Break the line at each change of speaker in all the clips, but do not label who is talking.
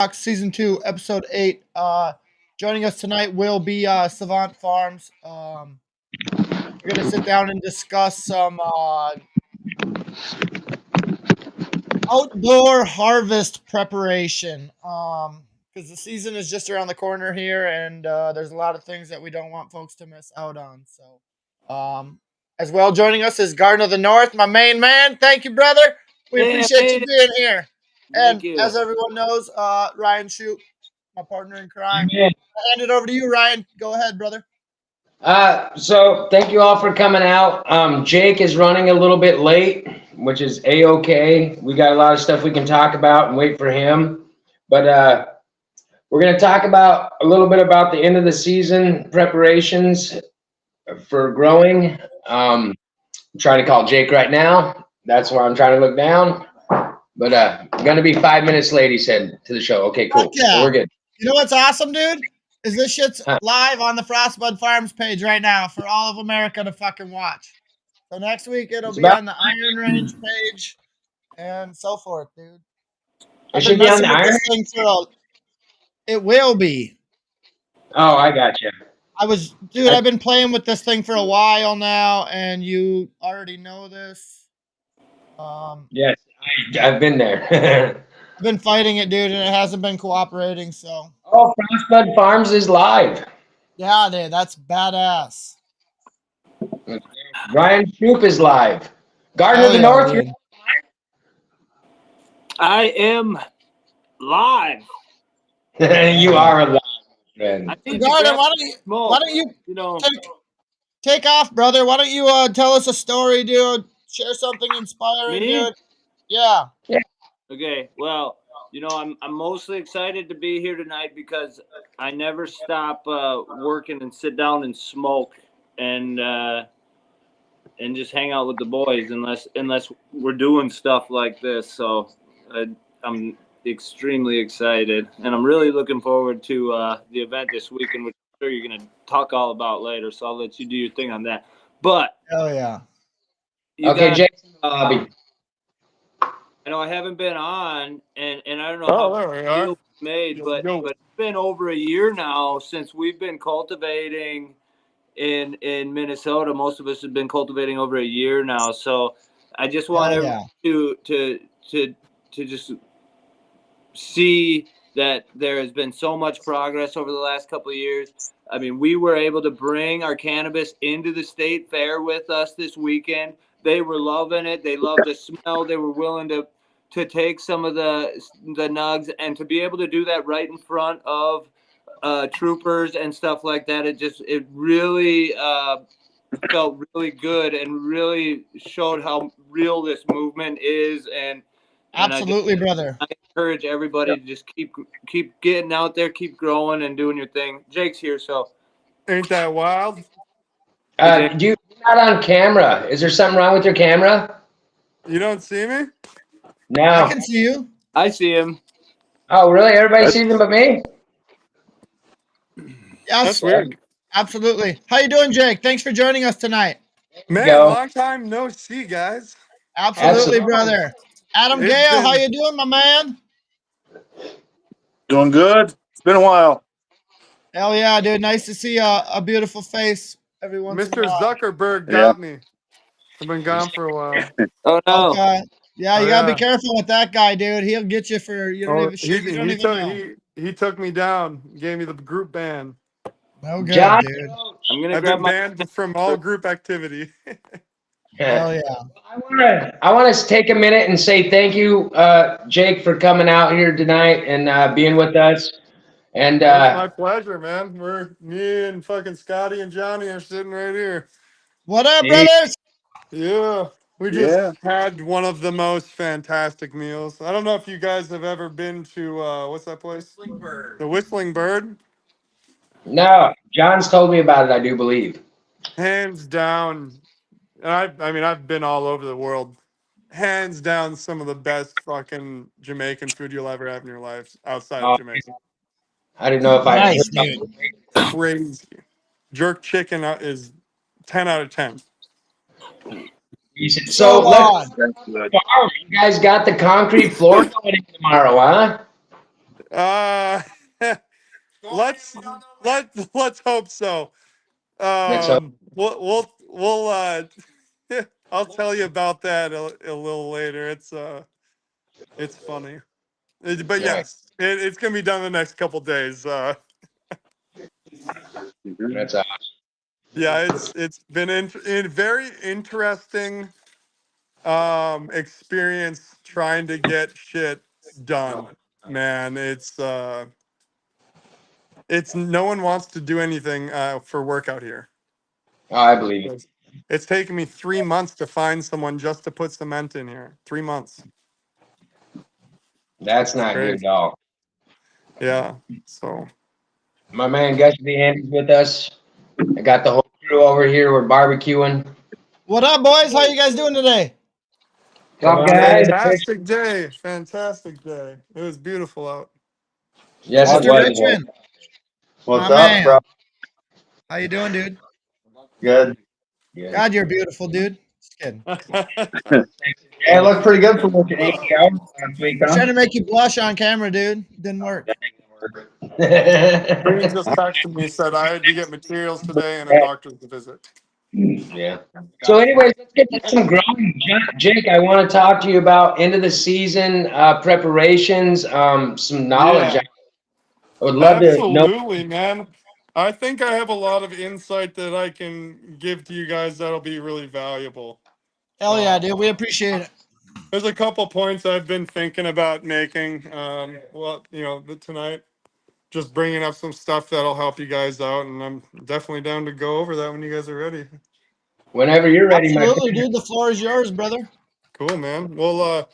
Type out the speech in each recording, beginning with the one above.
Season 2, Episode 8. Joining us tonight will be Savant Farms. We're going to sit down and discuss some outdoor harvest preparation. Because the season is just around the corner here, and there's a lot of things that we don't want folks to miss out on. As well, joining us is Garden of the North, my main man. Thank you, brother. We appreciate you being here.
Thank
And
you.
as everyone knows, Ryan Shoup, my partner in crime.
Amen.
I hand it over to you, Ryan. Go ahead, brother.
So thank you all for coming out. Jake is running a little bit late, which is a-okay. We got a lot of stuff we can talk about and wait for him. But we're going to talk about a little bit about the end of the season preparations for growing. I'm trying to call Jake right now. That's why I'm trying to look down. But going to be 5 minutes late, he said, to the show. Okay, cool.
Yeah.
So we're good.
You know what's awesome, dude? Is this shit's live on the Frostbud Farms page right now for all of America to fucking watch. So next week it'll be on the Iron Range page and so forth, dude.
It should be on the Iron
Range? It will be.
Oh, I got you.
I've been playing with this thing for a while now, and you already know this.
Yes, I've been there.
I've been fighting it, dude, and it hasn't been cooperating, so.
Oh, Frostbud Farms is live.
Yeah, dude, that's badass.
Ryan Shoup is live. Garden of the North.
Dude.
I am live.
You are alive, friend.
Garden, why don't you take off, brother? Why don't you tell us a story, dude? Share something inspiring, dude. Yeah.
Okay, well, I'm mostly excited to be here tonight because I never stop working and sit down and smoke and just hang out with the boys unless we're doing stuff like this. So I'm extremely excited, and I'm really looking forward to the event this weekend, which I'm sure you're going to talk all about later. So I'll let you do your thing on that. But
hell yeah.
Okay, Jake.
I know I haven't been on, and I don't know how it's made, but it's been over a year now since we've been cultivating in Minnesota. Most of us have been cultivating over a year now, so I just want everyone to just see that there has been so much progress over the last couple of years. I mean, we were able to bring our cannabis into the state fair with us this weekend. They were loving it. They loved the smell. They were willing to take some of the nugs, and to be able to do that right in front of troopers and stuff like that. It really felt really good and really showed how real this movement is. And
absolutely, brother.
I encourage everybody to just keep getting out there, keep growing and doing your thing. Jake's here, so
ain't that wild?
You're not on camera. Is there something wrong with your camera?
You don't see me?
No.
I can see you.
I see him.
Oh, really? Everybody sees him but me?
Yes.
That's weird.
Absolutely. How you doing, Jake? Thanks for joining us tonight.
Man, long time no see, guys.
Absolutely, brother. Adam Gale, how you doing, my man?
Doing good. It's been a while.
Hell yeah, dude. Nice to see a beautiful face every once in a while.
Mr. Zuckerberg got me. I've been gone for a while.
Oh, no.
Okay. Yeah, you gotta be careful with that guy, dude. He'll get you for you don't even know.
He took me down, gave me the group ban.
No good, John, dude.
I've been banned from all group activity.
Hell yeah.
I want to take a minute and say thank you, Jake, for coming out here tonight and being with us. And
it's my pleasure, man. Me and fucking Scotty and Johnny are sitting right here.
What up, brothers?
Yeah. We just had one of the most fantastic meals. I don't know if you guys have ever been to what's that place? Whistling Bird. The Whistling Bird?
No, John's told me about it, I do believe.
Hands down. And I mean, I've been all over the world. Hands down, some of the best fucking Jamaican food you'll ever have in your life outside of Jamaica.
I didn't know if I
dude.
Crazy. Jerk chicken is 10 out of 10.
So you guys got the concrete floor going in tomorrow, huh?
Uh, let's let's hope so.
Let's hope.
We'll I'll tell you about that a little later. It's funny. But
Nice.
yes, it's gonna be done the next couple days.
That's awesome.
Yeah, it's been in very interesting experience trying to get shit done. Man, it's no one wants to do anything for work out here.
Oh, I believe it.
It's taken me 3 months to find someone just to put cement in here. 3 months.
That's
It's
not good
crazy.
at all.
Yeah. So
My man Gus B. Andy's with us. I got the whole crew over here. We're barbecuing.
What up, boys? How you guys doing today?
Come
What's up,
on in.
guys?
fantastic day. Fantastic day. It was beautiful out.
Yes, it
Mr.
was.
Richmond, my
What's up, bro?
man. How you doing, dude?
Good.
Yeah.
God, you're beautiful, dude. Just kidding.
Hey, it looked pretty good for working 80 hours last week,
I was
huh?
trying to make you blush on camera, dude. Didn't work.
Green just texted me, said I had to get materials today and a doctor's visit.
Yeah. So, anyways, let's get to some growing. Jake, I want to talk to you about end of the season preparations, some knowledge.
Yeah,
I would love to know.
absolutely, man. I think I have a lot of insight that I can give to you guys that'll be really valuable.
Hell yeah, dude. We appreciate it.
There's a couple points I've been thinking about making. Well, tonight, just bringing up some stuff that'll help you guys out, and I'm definitely down to go over that when you guys are ready.
Whenever you're ready, my
Absolutely,
friend.
dude. The floor is yours, brother.
Cool, man. Well,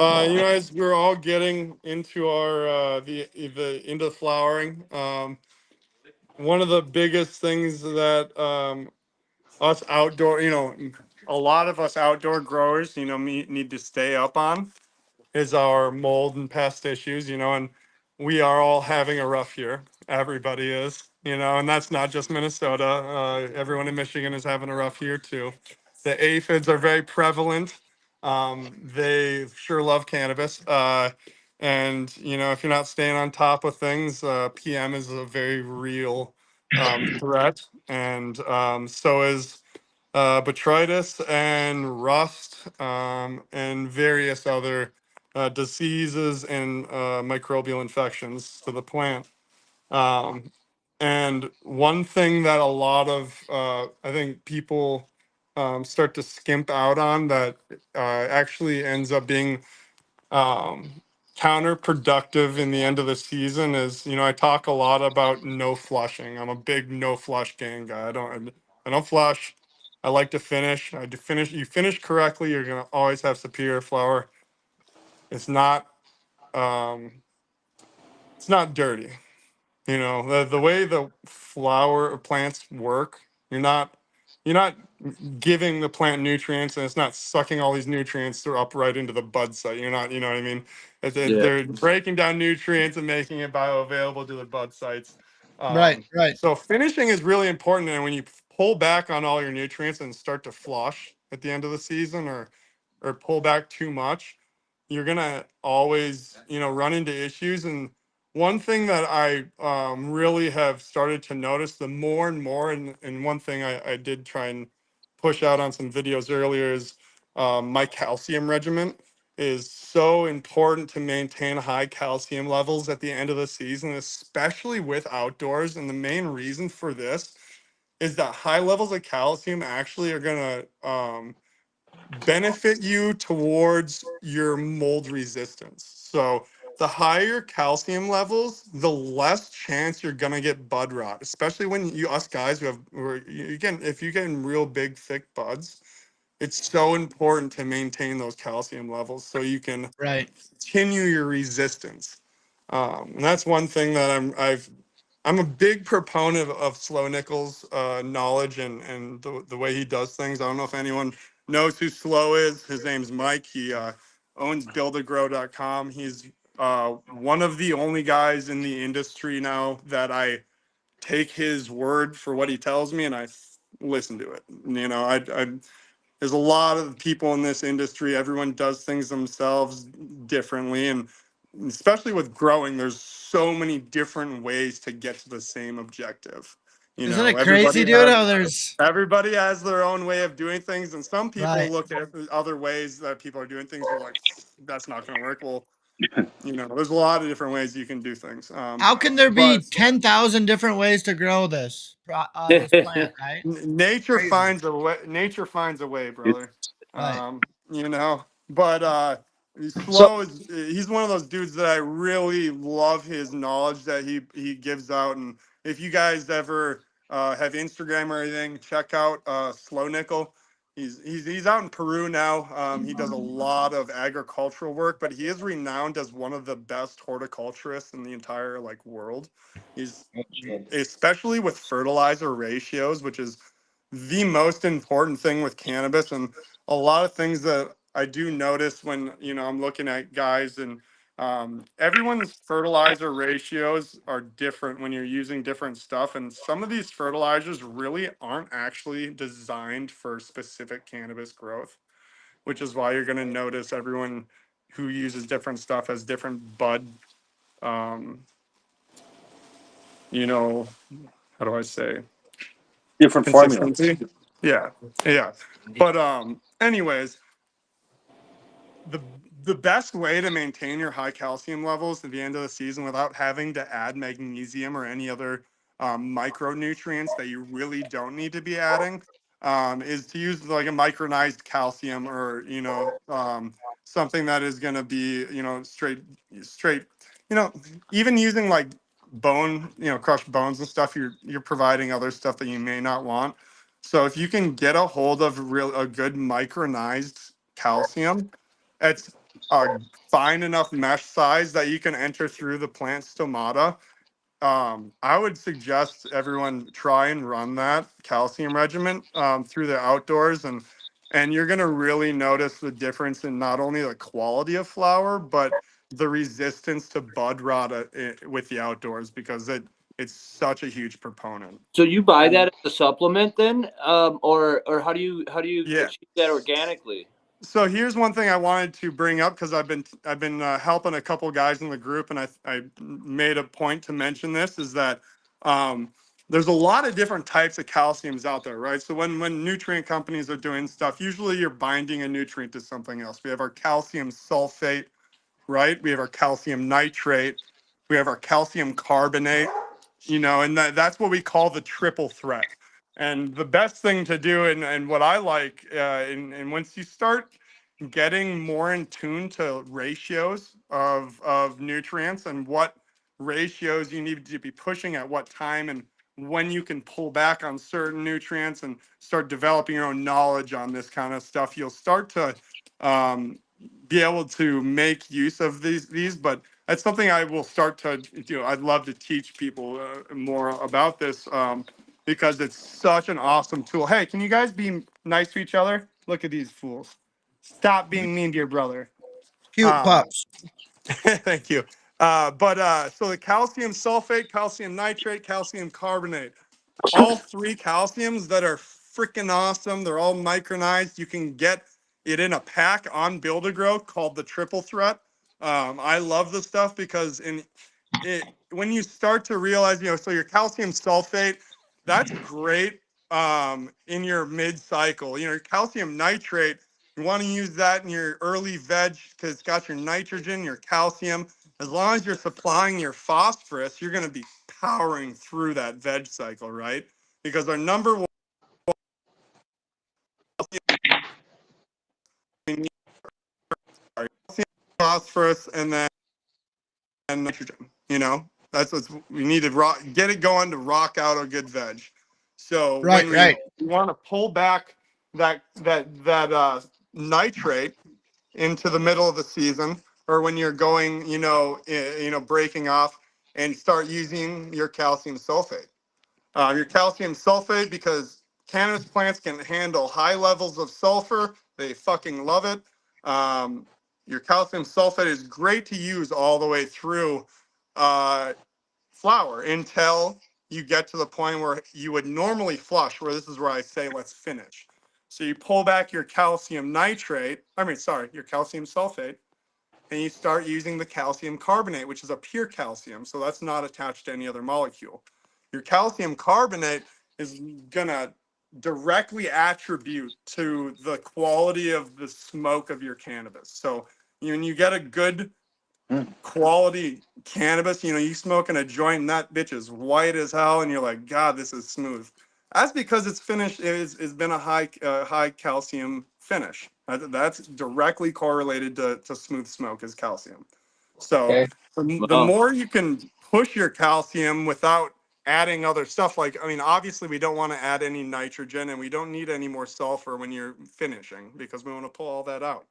as we're all getting into our the into flowering, one of the biggest things that us outdoor, a lot of us outdoor growers, need to stay up on is our mold and pest issues, and we are all having a rough year. Everybody is, and that's not just Minnesota. Everyone in Michigan is having a rough year too. The aphids are very prevalent. They sure love cannabis. And if you're not staying on top of things, PM is a very real threat. And so is botrytis and rust, and various other diseases and microbial infections to the plant. Um, and one thing that a lot of, I think people start to skimp out on that actually ends up being counterproductive in the end of the season is, I talk a lot about no flushing. I'm a big no flush gang guy. I don't flush. I like to finish. I do finish. You finish correctly, you're gonna always have superior flower. It's not it's not dirty. The way the flower plants work, you're not giving the plant nutrients, and it's not sucking all these nutrients through up right into the bud site. You're not, you know what I mean?
Yeah.
They're breaking down nutrients and making it bioavailable to the bud sites.
Right,
Um,
right.
so finishing is really important, and when you pull back on all your nutrients and start to flush at the end of the season, or pull back too much, you're gonna always, run into issues. And one thing that I really have started to notice the more and more, and one thing I did try and push out on some videos earlier is my calcium regimen is so important to maintain high calcium levels at the end of the season, especially with outdoors. And the main reason for this is that high levels of calcium actually are going to benefit you towards your mold resistance. So the higher calcium levels, the less chance you're gonna get bud rot, especially when us guys if you get in real big thick buds, it's so important to maintain those calcium levels so you can
Right.
continue your resistance. And that's one thing that I'm a big proponent of Slow Nickel's knowledge and the way he does things. I don't know if anyone knows who Slow is. His name's Mike. He owns buildagrow.com. He's one of the only guys in the industry now that I take his word for what he tells me, and I listen to it. I there's a lot of people in this industry. Everyone does things themselves differently, and especially with growing, there's so many different ways to get to the same objective.
Isn't it crazy, dude? How there's
everybody has their own way of doing things, and some people
Right.
look at other ways that people are doing things. Are like, that's not going to work. Well, there's a lot of different ways you can do things.
How can there be
But
10,000 different ways to grow this this plant, right?
nature
Crazy.
finds a way. Nature finds a way, brother.
Right.
But Slow is he's one of those dudes that I really love his knowledge that he gives out. And if you guys ever have Instagram or anything, check out Slow Nickel. He's out in Peru now. He does a lot of agricultural work, but he is renowned as one of the best horticulturists in the entire world. He's especially with fertilizer ratios, which is the most important thing with cannabis, and a lot of things that I do notice when I'm looking at guys, and everyone's fertilizer ratios are different when you're using different stuff, and some of these fertilizers really aren't actually designed for specific cannabis growth, which is why you're going to notice everyone who uses different stuff has different bud, um, how do I say,
Different formulas.
consistency. Yeah, yeah. But anyways, the the best way to maintain your high calcium levels at the end of the season without having to add magnesium or any other micronutrients that you really don't need to be adding is to use like a micronized calcium, or something that is going to be straight, even using like bone, crushed bones and stuff. You're providing other stuff that you may not want. So if you can get a hold of a good micronized calcium, it's a fine enough mesh size that you can enter through the plant stomata. I would suggest everyone try and run that calcium regimen through the outdoors, and you're going to really notice the difference in not only the quality of flower, but the resistance to bud rot with the outdoors, because it's such a huge proponent.
So you buy that as a supplement then, or how do you
Yeah.
achieve that organically?
So here's one thing I wanted to bring up, because I've been helping a couple guys in the group, and I made a point to mention this, is that there's a lot of different types of calciums out there, right? So when nutrient companies are doing stuff, usually you're binding a nutrient to something else. We have our calcium sulfate, right? We have our calcium nitrate, we have our calcium carbonate, and that's what we call the triple threat. And the best thing to do, and what I like, and once you start getting more in tune to ratios of nutrients and what ratios you need to be pushing at what time, and when you can pull back on certain nutrients, and start developing your own knowledge on this kind of stuff, you'll start to be able to make use of these. But that's something I will start to do. I'd love to teach people more about this, because it's such an awesome tool. Hey, can you guys be nice to each other? Look at these fools. Stop being mean to your brother.
Cute pups.
Thank you. So the calcium sulfate, calcium nitrate, calcium carbonate, all three calciums that are freaking awesome. They're all micronized. You can get it in a pack on Build-A-Grow called the Triple Threat. I love this stuff because when you start to realize, so your calcium sulfate, that's great in your mid-cycle. Your calcium nitrate, you want to use that in your early veg because it's got your nitrogen, your calcium. As long as you're supplying your phosphorus, you're going to be powering through that veg cycle, right? Because our number one calcium, phosphorus, and then nitrogen. That's what we need to get it going to rock out a good veg. So when we want to pull back that nitrate into the middle of the season, or when you're going, breaking off, and start using your calcium sulfate. Because cannabis plants can handle high levels of sulfur. They fucking love it. Your calcium sulfate is great to use all the way through flower until you get to the point where you would normally flush, where this is where I say, let's finish. So you pull back your calcium sulfate, and you start using the calcium carbonate, which is a pure calcium. So that's not attached to any other molecule. Your calcium carbonate is going to directly attribute to the quality of the smoke of your cannabis. So when you get a good quality cannabis, you smoking a joint and that bitch is white as hell, and you're like, God, this is smooth. That's because it's finished. It's been a high calcium finish. That's directly correlated to smooth smoke is calcium. So
Okay.
the more you can push your calcium without adding other stuff, like, I mean, obviously we don't want to add any nitrogen, and we don't need any more sulfur when you're finishing, because we want to pull all that out.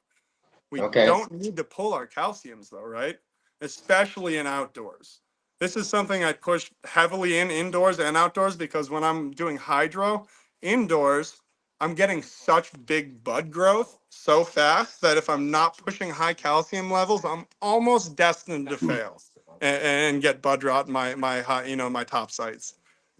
We
Okay.
don't need to pull our calciums though, right? Especially in outdoors. This is something I push heavily in indoors and outdoors, because when I'm doing hydro indoors, I'm getting such big bud growth so fast that if I'm not pushing high calcium levels, I'm almost destined to fail and get bud rot in my high, my top sites,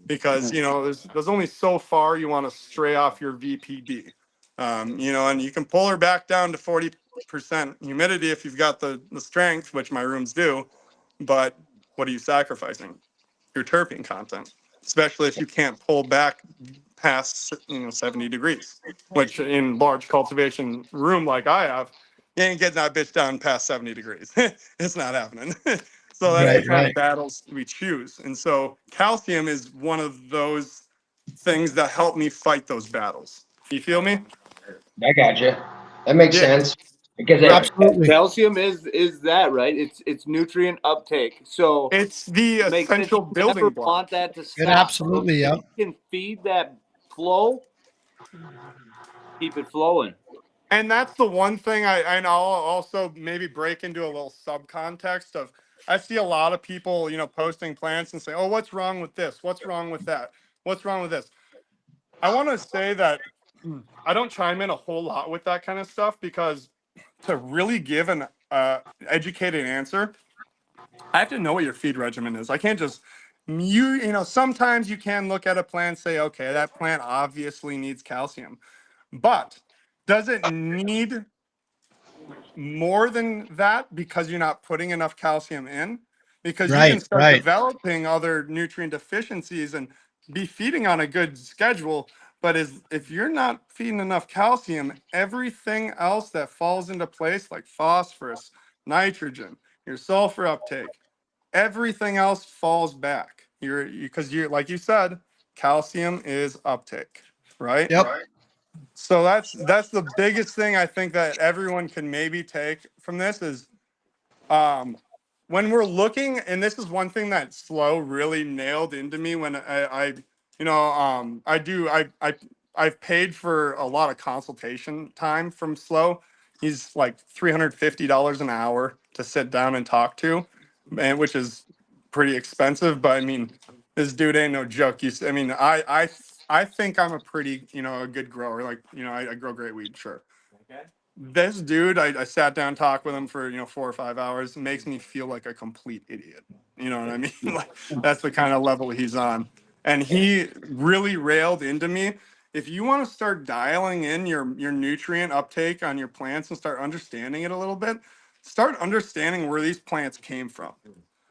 because there's only so far you want to stray off your VPD. And you can pull her back down to 40% humidity if you've got the strength, which my rooms do. But what are you sacrificing? Your terpene content, especially if you can't pull back past 70 degrees, which in large cultivation room like I have, you ain't getting that bitch down past 70 degrees. It's not happening. So that's the kind of battles we choose. And so calcium is one of those things that help me fight those battles. You feel me?
I got you. That makes
Yeah.
sense. Because
Absolutely.
Calcium is that, right? It's nutrient uptake. So
It's the
it makes sense.
essential
You never
building block.
want that to
It
stop.
absolutely,
So
yeah.
if you can feed that flow, keep it flowing.
And that's the one thing and I'll also maybe break into a little subcontext of, I see a lot of people, posting plants and say, oh, what's wrong with this? What's wrong with that? What's wrong with this? I want to say that I don't chime in a whole lot with that kind of stuff, because to really give an educated answer, I have to know what your feed regimen is. I can't just sometimes you can look at a plant and say, okay, that plant obviously needs calcium, but does it need more than that because you're not putting enough calcium in? Because you can start developing other nutrient deficiencies and be feeding on a good schedule, but if you're not feeding enough calcium, everything else that falls into place, like phosphorus, nitrogen, your sulfur uptake, everything else falls back. Because you're like you said, calcium is uptake, right?
Yep.
So that's the biggest thing I think that everyone can maybe take from this is, when we're looking, and this is one thing that Slow really nailed into me when I've paid for a lot of consultation time from Slow. He's like $350 an hour to sit down and talk to, and which is pretty expensive. But I mean, this dude ain't no joke. I think I'm a pretty, a good grower. Like, I grow great weed, sure. This dude, I sat down, talked with him for 4 or 5 hours. Makes me feel like a complete idiot. You know what I mean? Like, that's the kind of level he's on. And he really railed into me. If you want to start dialing in your nutrient uptake on your plants and start understanding it a little bit, start understanding where these plants came from.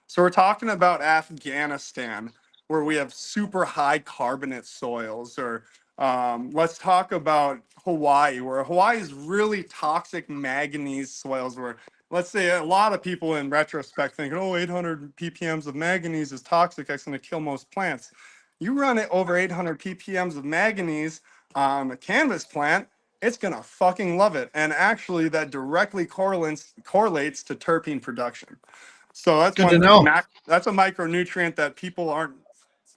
So we're talking about Afghanistan, where we have super high carbonate soils, or let's talk about Hawaii, where Hawaii is really toxic manganese soils, where let's say a lot of people in retrospect think, oh, 800 ppms of manganese is toxic, that's going to kill most plants. You run it over 800 ppms of manganese on a cannabis plant, it's going to fucking love it. And actually that directly correlates to terpene production. So that's
Good to know.
that's a micronutrient that people aren't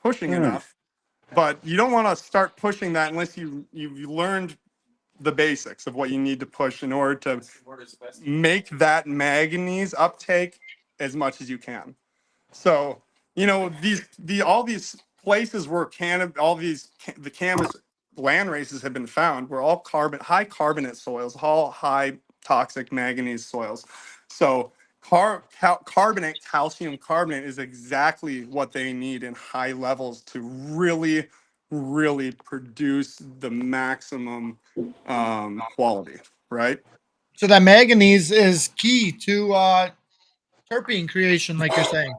pushing enough. But you don't want to start pushing that unless you've learned the basics of what you need to push in order to make that manganese uptake as much as you can. So, all these places where the cannabis land races have been found were all high carbonate soils, all high toxic manganese soils. So calcium carbonate is exactly what they need in high levels to really, really produce the maximum quality, right?
So that manganese is key to terpene creation, like you're saying.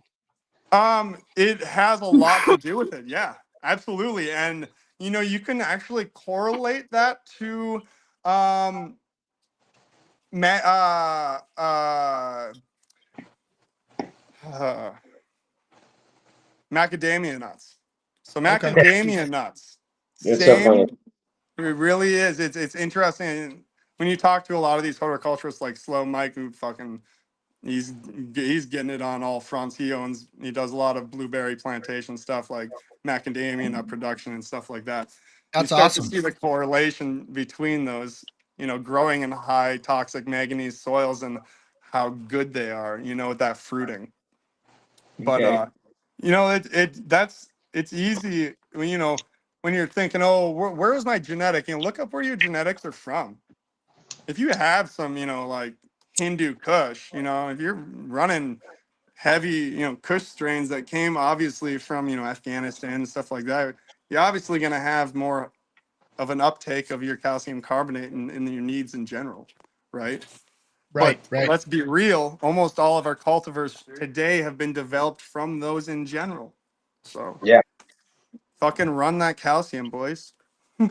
It has a lot to do with it. Yeah, absolutely. And you can actually correlate that to ma- uh, macadamia nuts. So
Okay.
macadamia nuts,
It's so funny.
same. It really is. It's interesting when you talk to a lot of these horticulturists like Slow Mike, who fucking he's getting it on all fronts. He does a lot of blueberry plantation stuff like macadamia nut production and stuff like that. You
That's
start to
awesome.
see the correlation between those, growing in high toxic manganese soils and how good they are, with that fruiting. But
Okay.
it's easy when when you're thinking, oh, where is my genetic? Look up where your genetics are from. If you have some, like Hindu Kush, if you're running heavy, Kush strains that came obviously from, Afghanistan and stuff like that, you're obviously going to have more of an uptake of your calcium carbonate in your needs in general, right? But
Right.
let's be real, almost all of our cultivars today have been developed from those in general. So
Yeah.
fucking run that calcium, boys.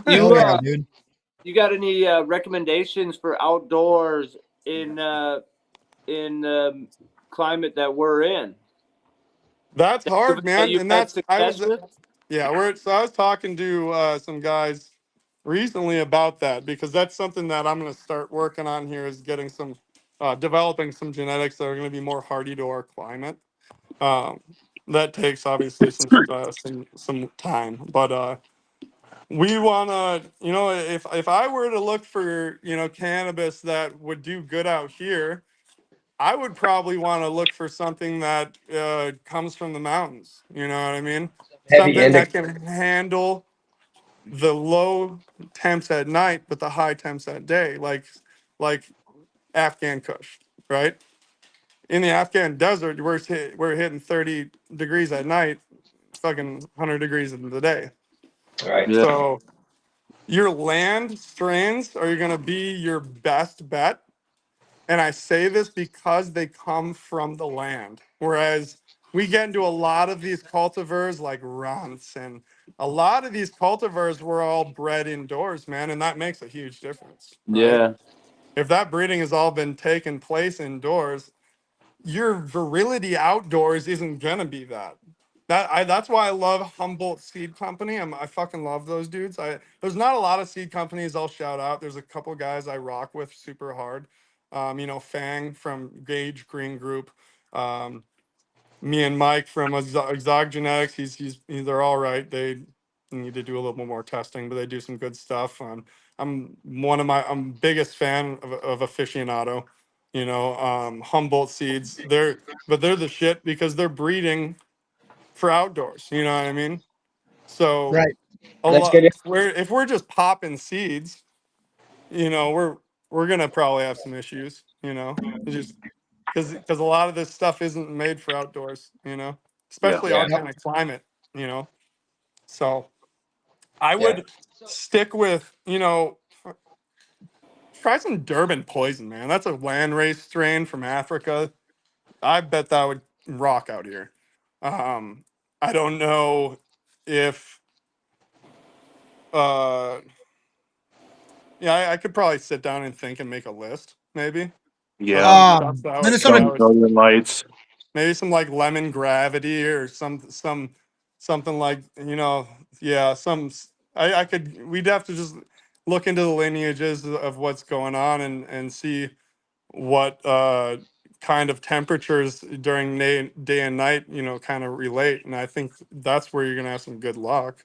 Hell
You
yeah, dude.
you got any recommendations for outdoors in climate that we're in?
That's hard,
That
man.
you've
And
had
that's I
success
was
with?
yeah, I was talking to some guys recently about that, because that's something that I'm going to start working on here, is getting some developing some genetics that are going to be more hardy to our climate. Um, that takes obviously some time, but we want to, if I were to look for, cannabis that would do good out here, I would probably want to look for something that comes from the mountains. You know what I mean?
Heavy
Something
indica.
that can handle the low temps at night, but the high temps at day, like Afghan Kush, right? In the Afghan desert, we're hitting 30 degrees at night, fucking 100 degrees in the day.
All right.
Yeah.
So your land strains are going to be your best bet. And I say this because they come from the land. Whereas we get into a lot of these cultivars like runts, and a lot of these cultivars were all bred indoors, man. And that makes a huge difference, right?
Yeah.
If that breeding has all been taking place indoors, your virility outdoors isn't gonna be that. That's why I love Humboldt Seed Company. I fucking love those dudes. There's not a lot of seed companies I'll shout out. There's a couple guys I rock with super hard. Fang from Gage Green Group. Um, Me and Mike from Exog Genetics. They're all right. They need to do a little more testing, but they do some good stuff. I'm biggest fan of aficionado. Humboldt Seeds. They're the shit because they're breeding for outdoors. You know what I mean? So
Right.
a
Let's
lot.
get it.
If we're just popping seeds, we're gonna probably have some issues. It's just because a lot of this stuff isn't made for outdoors.
Yeah.
Especially
Yeah.
our kind of climate. So I
Yeah.
would stick with try some Durban poison, man. That's a landrace strain from Africa. I bet that would rock out here. Um, I don't know if uh yeah, I could probably sit down and think and make a list, maybe, of
Yeah.
some stuff that I
Minnesota.
Some
was
Northern Lights.
maybe some like lemon gravity or something like yeah, I could we'd have to just look into the lineages of what's going on and see what kind of temperatures during day and night kind of relate, and I think that's where you're gonna have some good luck.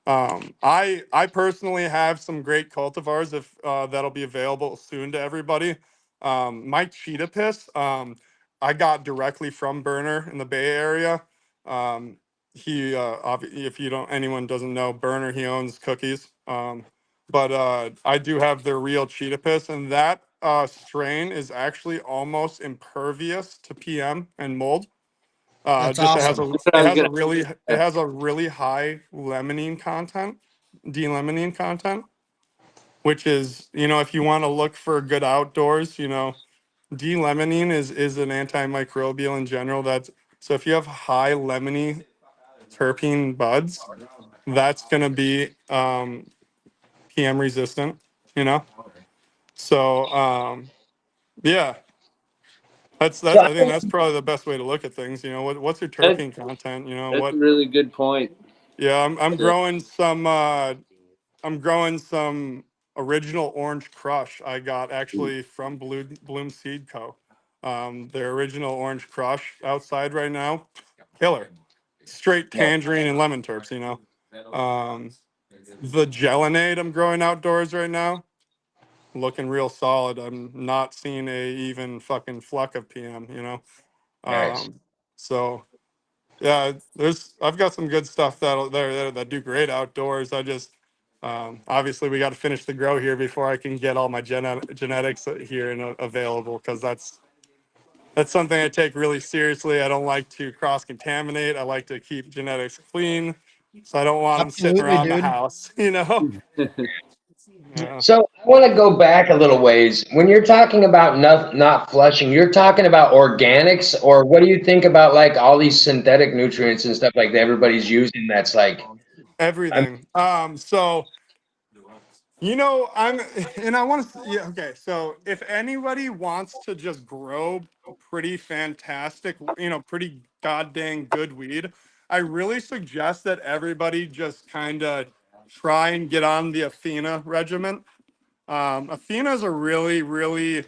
I personally have some great cultivars if that'll be available soon to everybody. My cheetah piss, I got directly from Burner in the Bay Area. If anyone doesn't know Burner, he owns Cookies. But I do have their real cheetah piss, and that strain is actually almost impervious to PM and mold.
That's
Just
awesome.
That's what I was gonna.
it has a really high lemonine content, D-limonene content. which is, if you want to look for good outdoors, D-limonene is an antimicrobial in general. So if you have high lemony terpene buds, that's going to be PM resistant, you know? So, yeah,
So
I think that's probably the best way to look at things. What's your
That,
terpene content?
that's a really good point.
Yeah, I'm growing some original orange crush I got actually from Bloom Seed Co. Their original orange crush outside right now, killer, straight tangerine and lemon terps. The gelinade I'm growing outdoors right now, looking real solid. I'm not seeing a even fucking fleck of PM.
nice.
So yeah, I've got some good stuff that do great outdoors. I just obviously we got to finish the grow here before I can get all my genetics here and available, because that's something I take really seriously. I don't like to cross contaminate. I like to keep genetics clean, so I don't want them sitting
Absolutely,
around the
dude.
house. Yeah.
So I want to go back a little ways. When you're talking about not flushing, you're talking about organics, or what do you think about like all these synthetic nutrients and stuff like that everybody's using? That's like,
Everything. So and I want to, yeah, okay. So if anybody wants to just grow pretty fantastic, pretty goddamn good weed, I really suggest that everybody just kind of try and get on the Athena regimen. Athena is a really, really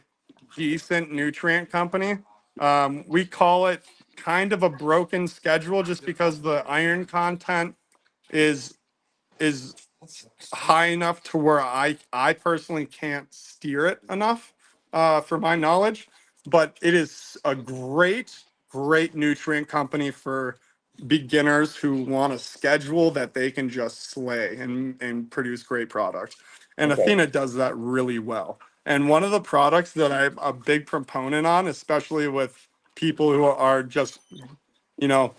decent nutrient company. We call it kind of a broken schedule just because the iron content is is high enough to where I personally can't steer it enough for my knowledge, but it is a great nutrient company for beginners who want a schedule that they can just slay and produce great products. And
okay,
Athena does that really well. And one of the products that I'm a big proponent on, especially with people who are just, you know,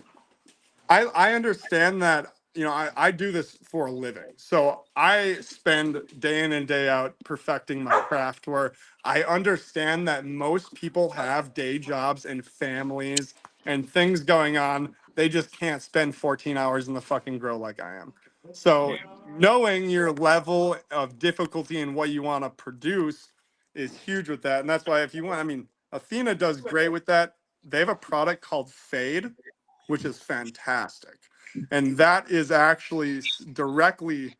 I understand that, I do this for a living. So I spend day in and day out perfecting my craft, where I understand that most people have day jobs and families and things going on. They just can't spend 14 hours in the fucking grow like I am. So knowing your level of difficulty and what you want to produce is huge with that. And that's why if you want, Athena does great with that. They have a product called Fade, which is fantastic. And that is actually directly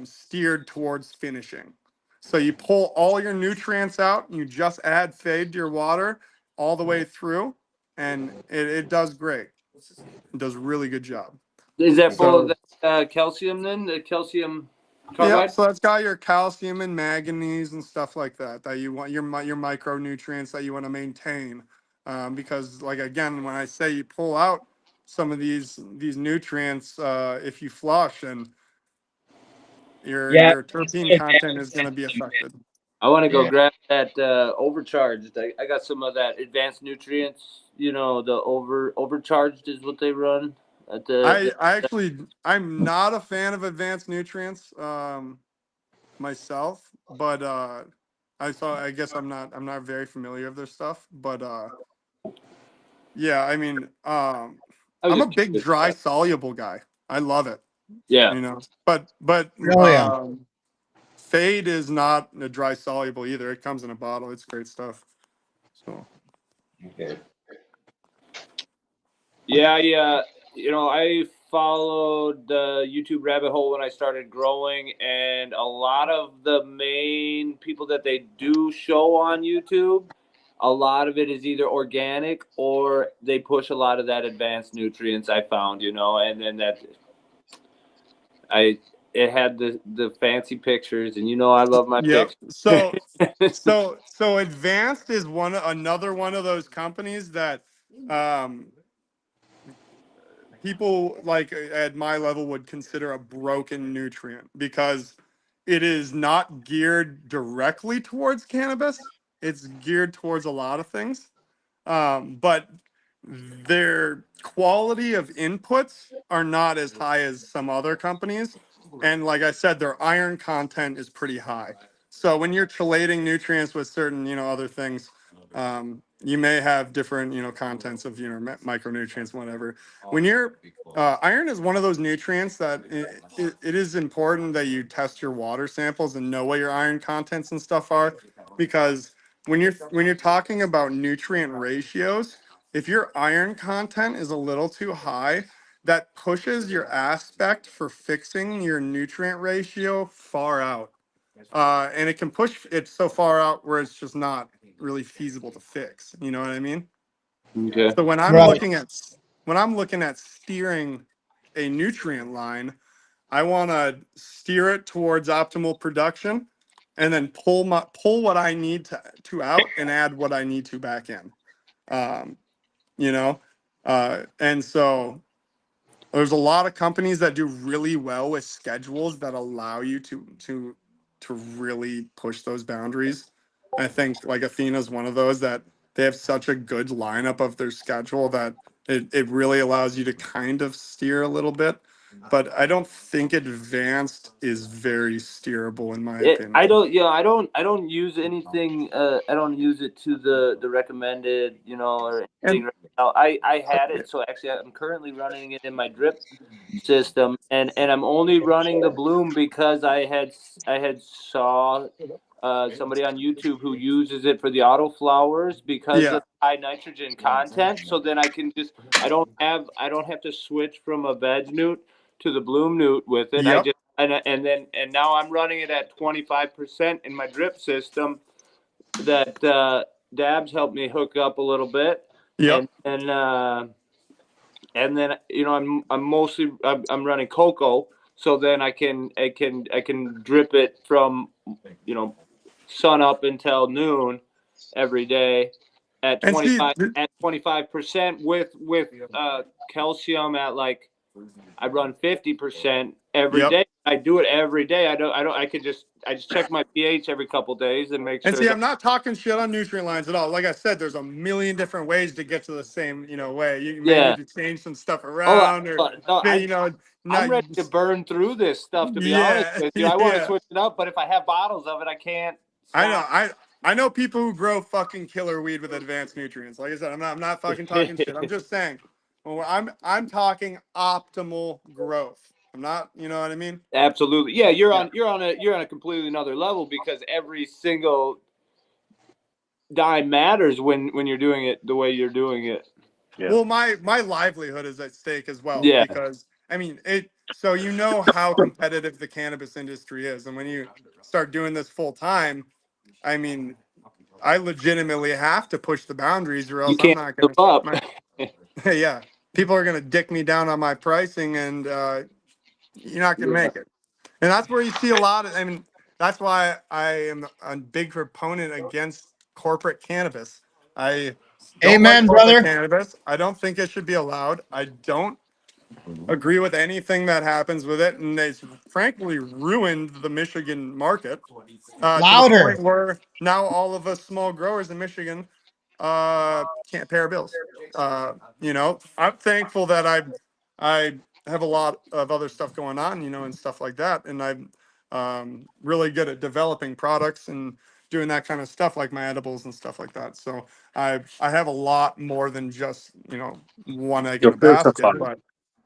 steered towards finishing. So you pull all your nutrients out, and you just add Fade to your water all the way through, and it does great. It does a really good job.
Is that full of
So
that calcium then? The calcium
yeah,
carbide?
so that's got your calcium and manganese and stuff like that that you want, your micronutrients that you want to maintain. Because like again, when I say you pull out some of these nutrients, if you flush, and
yeah,
your terpene content is going to be affected.
I want to go
yeah,
grab that overcharged. I got some of that advanced nutrients. The overcharged is what they run at
I'm not a fan of advanced nutrients myself, but I guess I'm not very familiar with their stuff, but yeah,
I was
I'm a
just
big
curious.
dry soluble guy. I love it,
Yeah.
but
Oh yeah.
Fade is not a dry soluble either. It comes in a bottle. It's great stuff. So
okay.
Yeah, yeah. I followed the YouTube rabbit hole when I started growing, and a lot of the main people that they do show on YouTube, a lot of it is either organic or they push a lot of that advanced nutrients. I found, and then I it had the fancy pictures, and I love my
yep.
pictures.
So Advanced is another one of those companies that um people like at my level would consider a broken nutrient, because it is not geared directly towards cannabis. It's geared towards a lot of things. But their quality of inputs are not as high as some other companies. And like I said, their iron content is pretty high. So when you're chelating nutrients with certain, other things, you may have different, contents of, micronutrients, whatever. When you're, iron is one of those nutrients that it is important that you test your water samples and know what your iron contents and stuff are, because when you're talking about nutrient ratios, if your iron content is a little too high, that pushes your aspect for fixing your nutrient ratio far out. And it can push it so far out where it's just not really feasible to fix. You know what I mean?
Okay.
So
Right.
when I'm looking at steering a nutrient line, I want to steer it towards optimal production, and then pull what I need to out and add what I need to back in. Um, you know, and so there's a lot of companies that do really well with schedules that allow you to really push those boundaries. I think like Athena's one of those that they have such a good lineup of their schedule that it really allows you to kind of steer a little bit. But I don't think advanced is very steerable in my opinion.
I don't use anything. I don't use it to the recommended, or anything
And
right now. I had it, so actually I'm currently running it in my drip system, and I'm only running the bloom because I had saw somebody on YouTube who uses it for the auto flowers because
yeah,
of high nitrogen content. So then I don't have to switch from a veg newt to the bloom newt with it. I
yep,
just and now I'm running it at 25% in my drip system that Dabs helped me hook up a little bit,
yep.
and then I'm running cocoa, so then I can drip it from sun up until noon every day at
And see,
25% with calcium at like I run 50% every
yep.
day. I do it every day. I just check my pH every couple days and make
And
sure
see,
that
I'm not talking shit on nutrient lines at all. Like I said, there's a million different ways to get to the same, way. You may
yeah.
need to change some stuff
Oh
around, or
no, I'm
not.
ready to burn through this stuff. To be honest
Yeah,
with you, I want to
yeah.
switch it up, but if I have bottles of it, I can't
I know.
stop.
I know people who grow fucking killer weed with advanced nutrients. Like I said, I'm not fucking talking shit. I'm just saying. Well, I'm talking optimal growth. I'm not. You know what I mean?
Absolutely, yeah. You're
Yeah.
on a completely another level because every single dime matters when you're doing it the way you're doing it.
Yeah.
Well, my livelihood is at stake as well,
Yeah,
because I mean it. So how competitive the cannabis industry is, and when you start doing this full time, I mean, I legitimately have to push the boundaries, or
you
else I'm
can't
not
give
gonna.
up.
Yeah, people are gonna dick me down on my pricing, and you're not gonna make it. And that's where you see a lot of. I mean, that's why I am a big proponent against corporate cannabis. I don't like
Amen,
corporate
brother.
cannabis. I don't think it should be allowed. I don't agree with anything that happens with it, and it's frankly ruined the Michigan market to the
Louder.
point where now all of us small growers in Michigan can't pay our bills. I'm thankful that I have a lot of other stuff going on, and stuff like that, and I'm really good at developing products and doing that kind of stuff, like my edibles and stuff like that. So I have a lot more than just one egg in
Your
a
fields are
basket,
fine.
but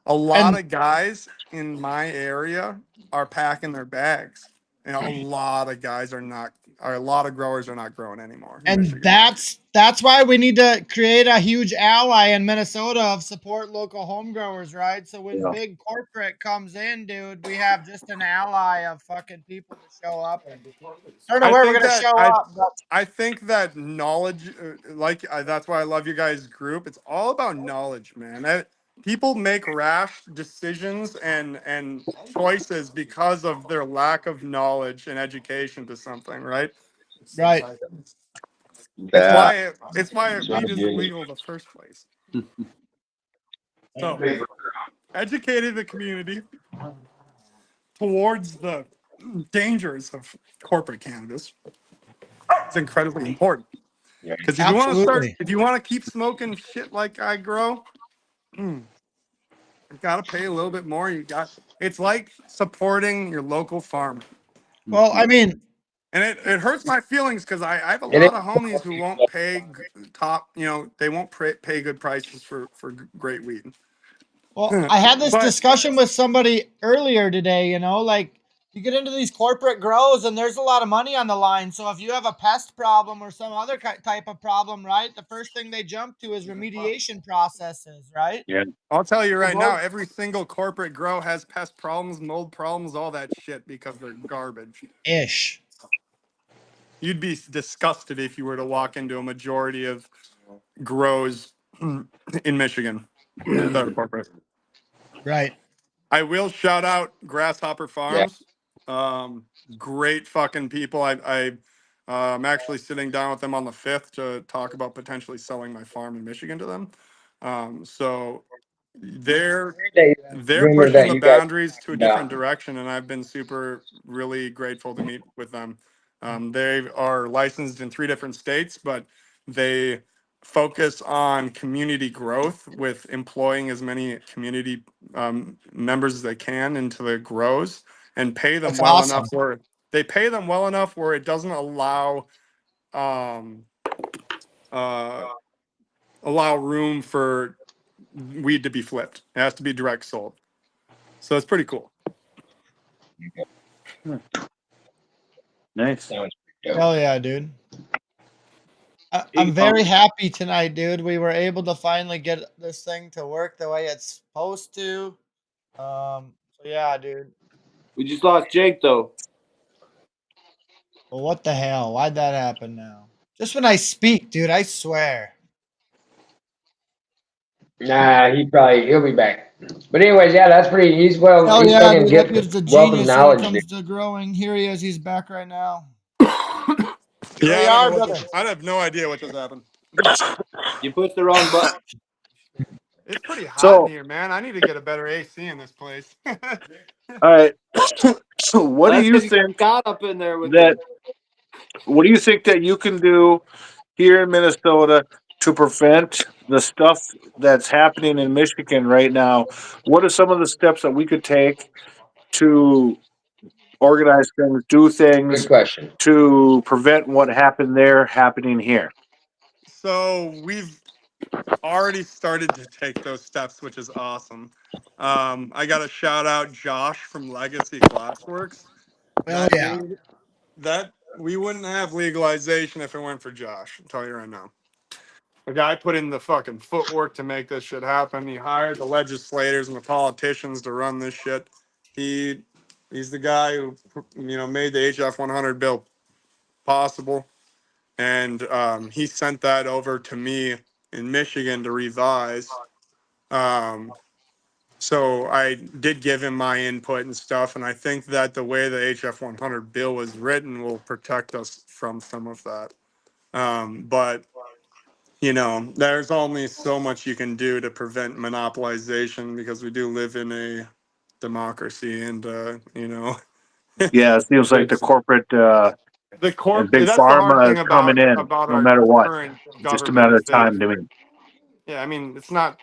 a lot
And
of guys in my area are packing their bags. A lot of guys are not, or a lot of growers are not growing anymore in
and
Michigan.
that's why we need to create a huge ally in Minnesota of support local home growers, right? So when
Yeah.
big corporate comes in, dude, we have just an ally of fucking people to show up. And I don't know
I
where we're
think
gonna
that
show up, but
I think that knowledge, that's why I love you guys' group. It's all about knowledge, man. People make rash decisions and choices because of their lack of knowledge and education to something, right?
right.
Yeah.
It's why weed is illegal in the first place. So educating the community towards the dangers of corporate cannabis is incredibly important. Because
Absolutely.
if you want to keep smoking shit like I grow, gotta pay a little bit more. It's like supporting your local farm.
Well, I mean,
And it hurts my feelings because I have a
It is.
lot of homies who won't pay top, they won't pay good prices for great weed.
well, I had this
But
discussion with somebody earlier today, like you get into these corporate grows and there's a lot of money on the line. So if you have a pest problem or some other type of problem, right, the first thing they jump to is remediation processes, right?
Yeah.
I'll tell you right now, every single corporate grow has pest problems, mold problems, all that shit because they're garbage.
Ish.
You'd be disgusted if you were to walk into a majority of grows in Michigan that are corporate.
Right.
I will shout out Grasshopper
Yeah.
Farms. Great fucking people. I'm actually sitting down with them on the 5th to talk about potentially selling my farm in Michigan to them. So they're
Rumor
pushing
that
the
you guys.
boundaries to a different direction, and I've been really grateful to meet with them. They are licensed in 3 different states, but they focus on community growth with employing as many community members as they can into the grows and pay them
That's
well
awesome.
enough where they pay them well enough where it doesn't um, uh, allow room for weed to be flipped. It has to be direct sold. So it's pretty cool.
Nice.
Sounds pretty dope.
Hell yeah, dude. I'm very happy tonight, dude. We were able to finally get this thing to work the way it's supposed to. So yeah, dude.
We just lost Jake though.
Well, what the hell? Why'd that happen now? Just when I speak, dude, I swear.
Nah, he'll be back. But anyways, yeah, that's pretty. He's
Hell
he's
yeah,
fucking
dude. That
gifted,
dude's a
wealth of
genius when it
knowledge, dude.
comes to growing. Here he is. He's back right now.
Yeah,
There you are, brother.
I have no idea what just happened.
You pushed the wrong button.
It's pretty hot in
So,
here, man. I need to get a better AC in this place.
all right. So, what do
That's
you
because you
think
got up in there with
that?
it.
What do you think that you can do here in Minnesota to prevent the stuff that's happening in Michigan right now? What are some of the steps that we could take to organize things, do
Good
things
question.
to prevent what happened there happening here?
So we've already started to take those steps, which is awesome. I got to shout out Josh from Legacy Glassworks.
Hell
That
yeah.
dude, that we wouldn't have legalization if it weren't for Josh. I'll tell you right now. The guy put in the fucking footwork to make this shit happen. He hired the legislators and the politicians to run this shit. He's the guy who made the HF 100 bill possible, and he sent that over to me in Michigan to revise. So I did give him my input and stuff, and I think that the way the HF 100 bill was written will protect us from some of that. But there's only so much you can do to prevent monopolization because we do live in a democracy, and
Yeah, it seems like the
it's
corporate and big
that's the hard
pharma
thing
is coming in
about
no
our
matter what.
current
It's just a
government
matter
is
of time
they've
to me.
yeah, I mean it's not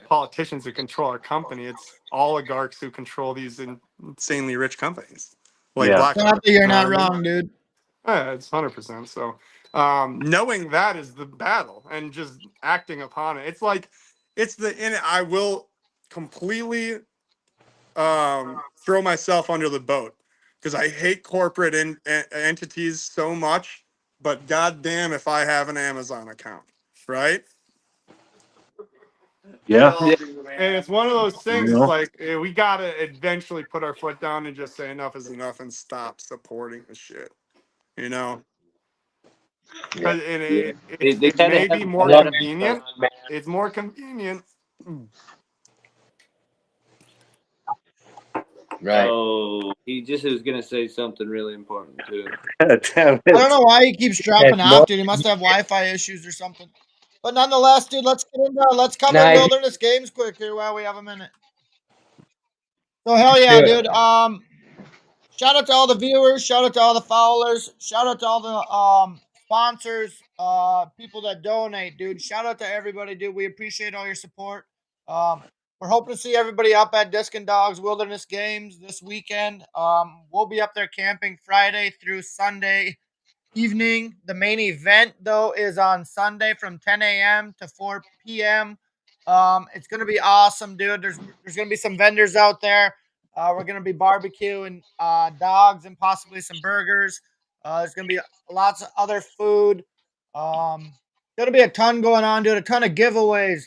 politicians who control our company, it's oligarchs who control these insanely rich companies like
Yeah.
BlackRock.
Sadly, you're
You know
not
what I mean?
wrong, dude.
Yeah, it's 100%. So, knowing that is the battle and just acting upon it. It's like, I will completely throw myself under the boat because I hate corporate entities so much. But goddamn, if I have an Amazon account, right?
Yeah.
Yeah.
And it's one of those
You
things. It's
know?
like we gotta eventually put our foot down and just say enough is enough and stop supporting the shit. You know.
Yeah.
Yeah. They
It
kind of
may be
have
I
more
love
that.
convenient. It's more convenient.
Right.
Oh, he just was gonna say something really important too.
Damn
I don't
it.
know why he keeps dropping
It's more.
off, dude. He must have Wi-Fi issues or something. But nonetheless, dude, let's cover
Nice.
wilderness games quick here while we have a minute. So hell
Do
yeah,
it.
dude. Shout out to all the viewers, shout out to all the followers, shout out to all the sponsors, people that donate, dude. Shout out to everybody, dude. We appreciate all your support. we're hoping to see everybody up at Disc and Dogs Wilderness Games this weekend. We'll be up there camping Friday through Sunday evening. The main event, though, is on Sunday from 10 a.m. to 4 p.m. It's going to be awesome, dude. There's going to be some vendors out there. We're going to be barbecuing dogs and possibly some burgers. There's going to be lots of other food. Going to be a ton going on, dude. A ton of giveaways.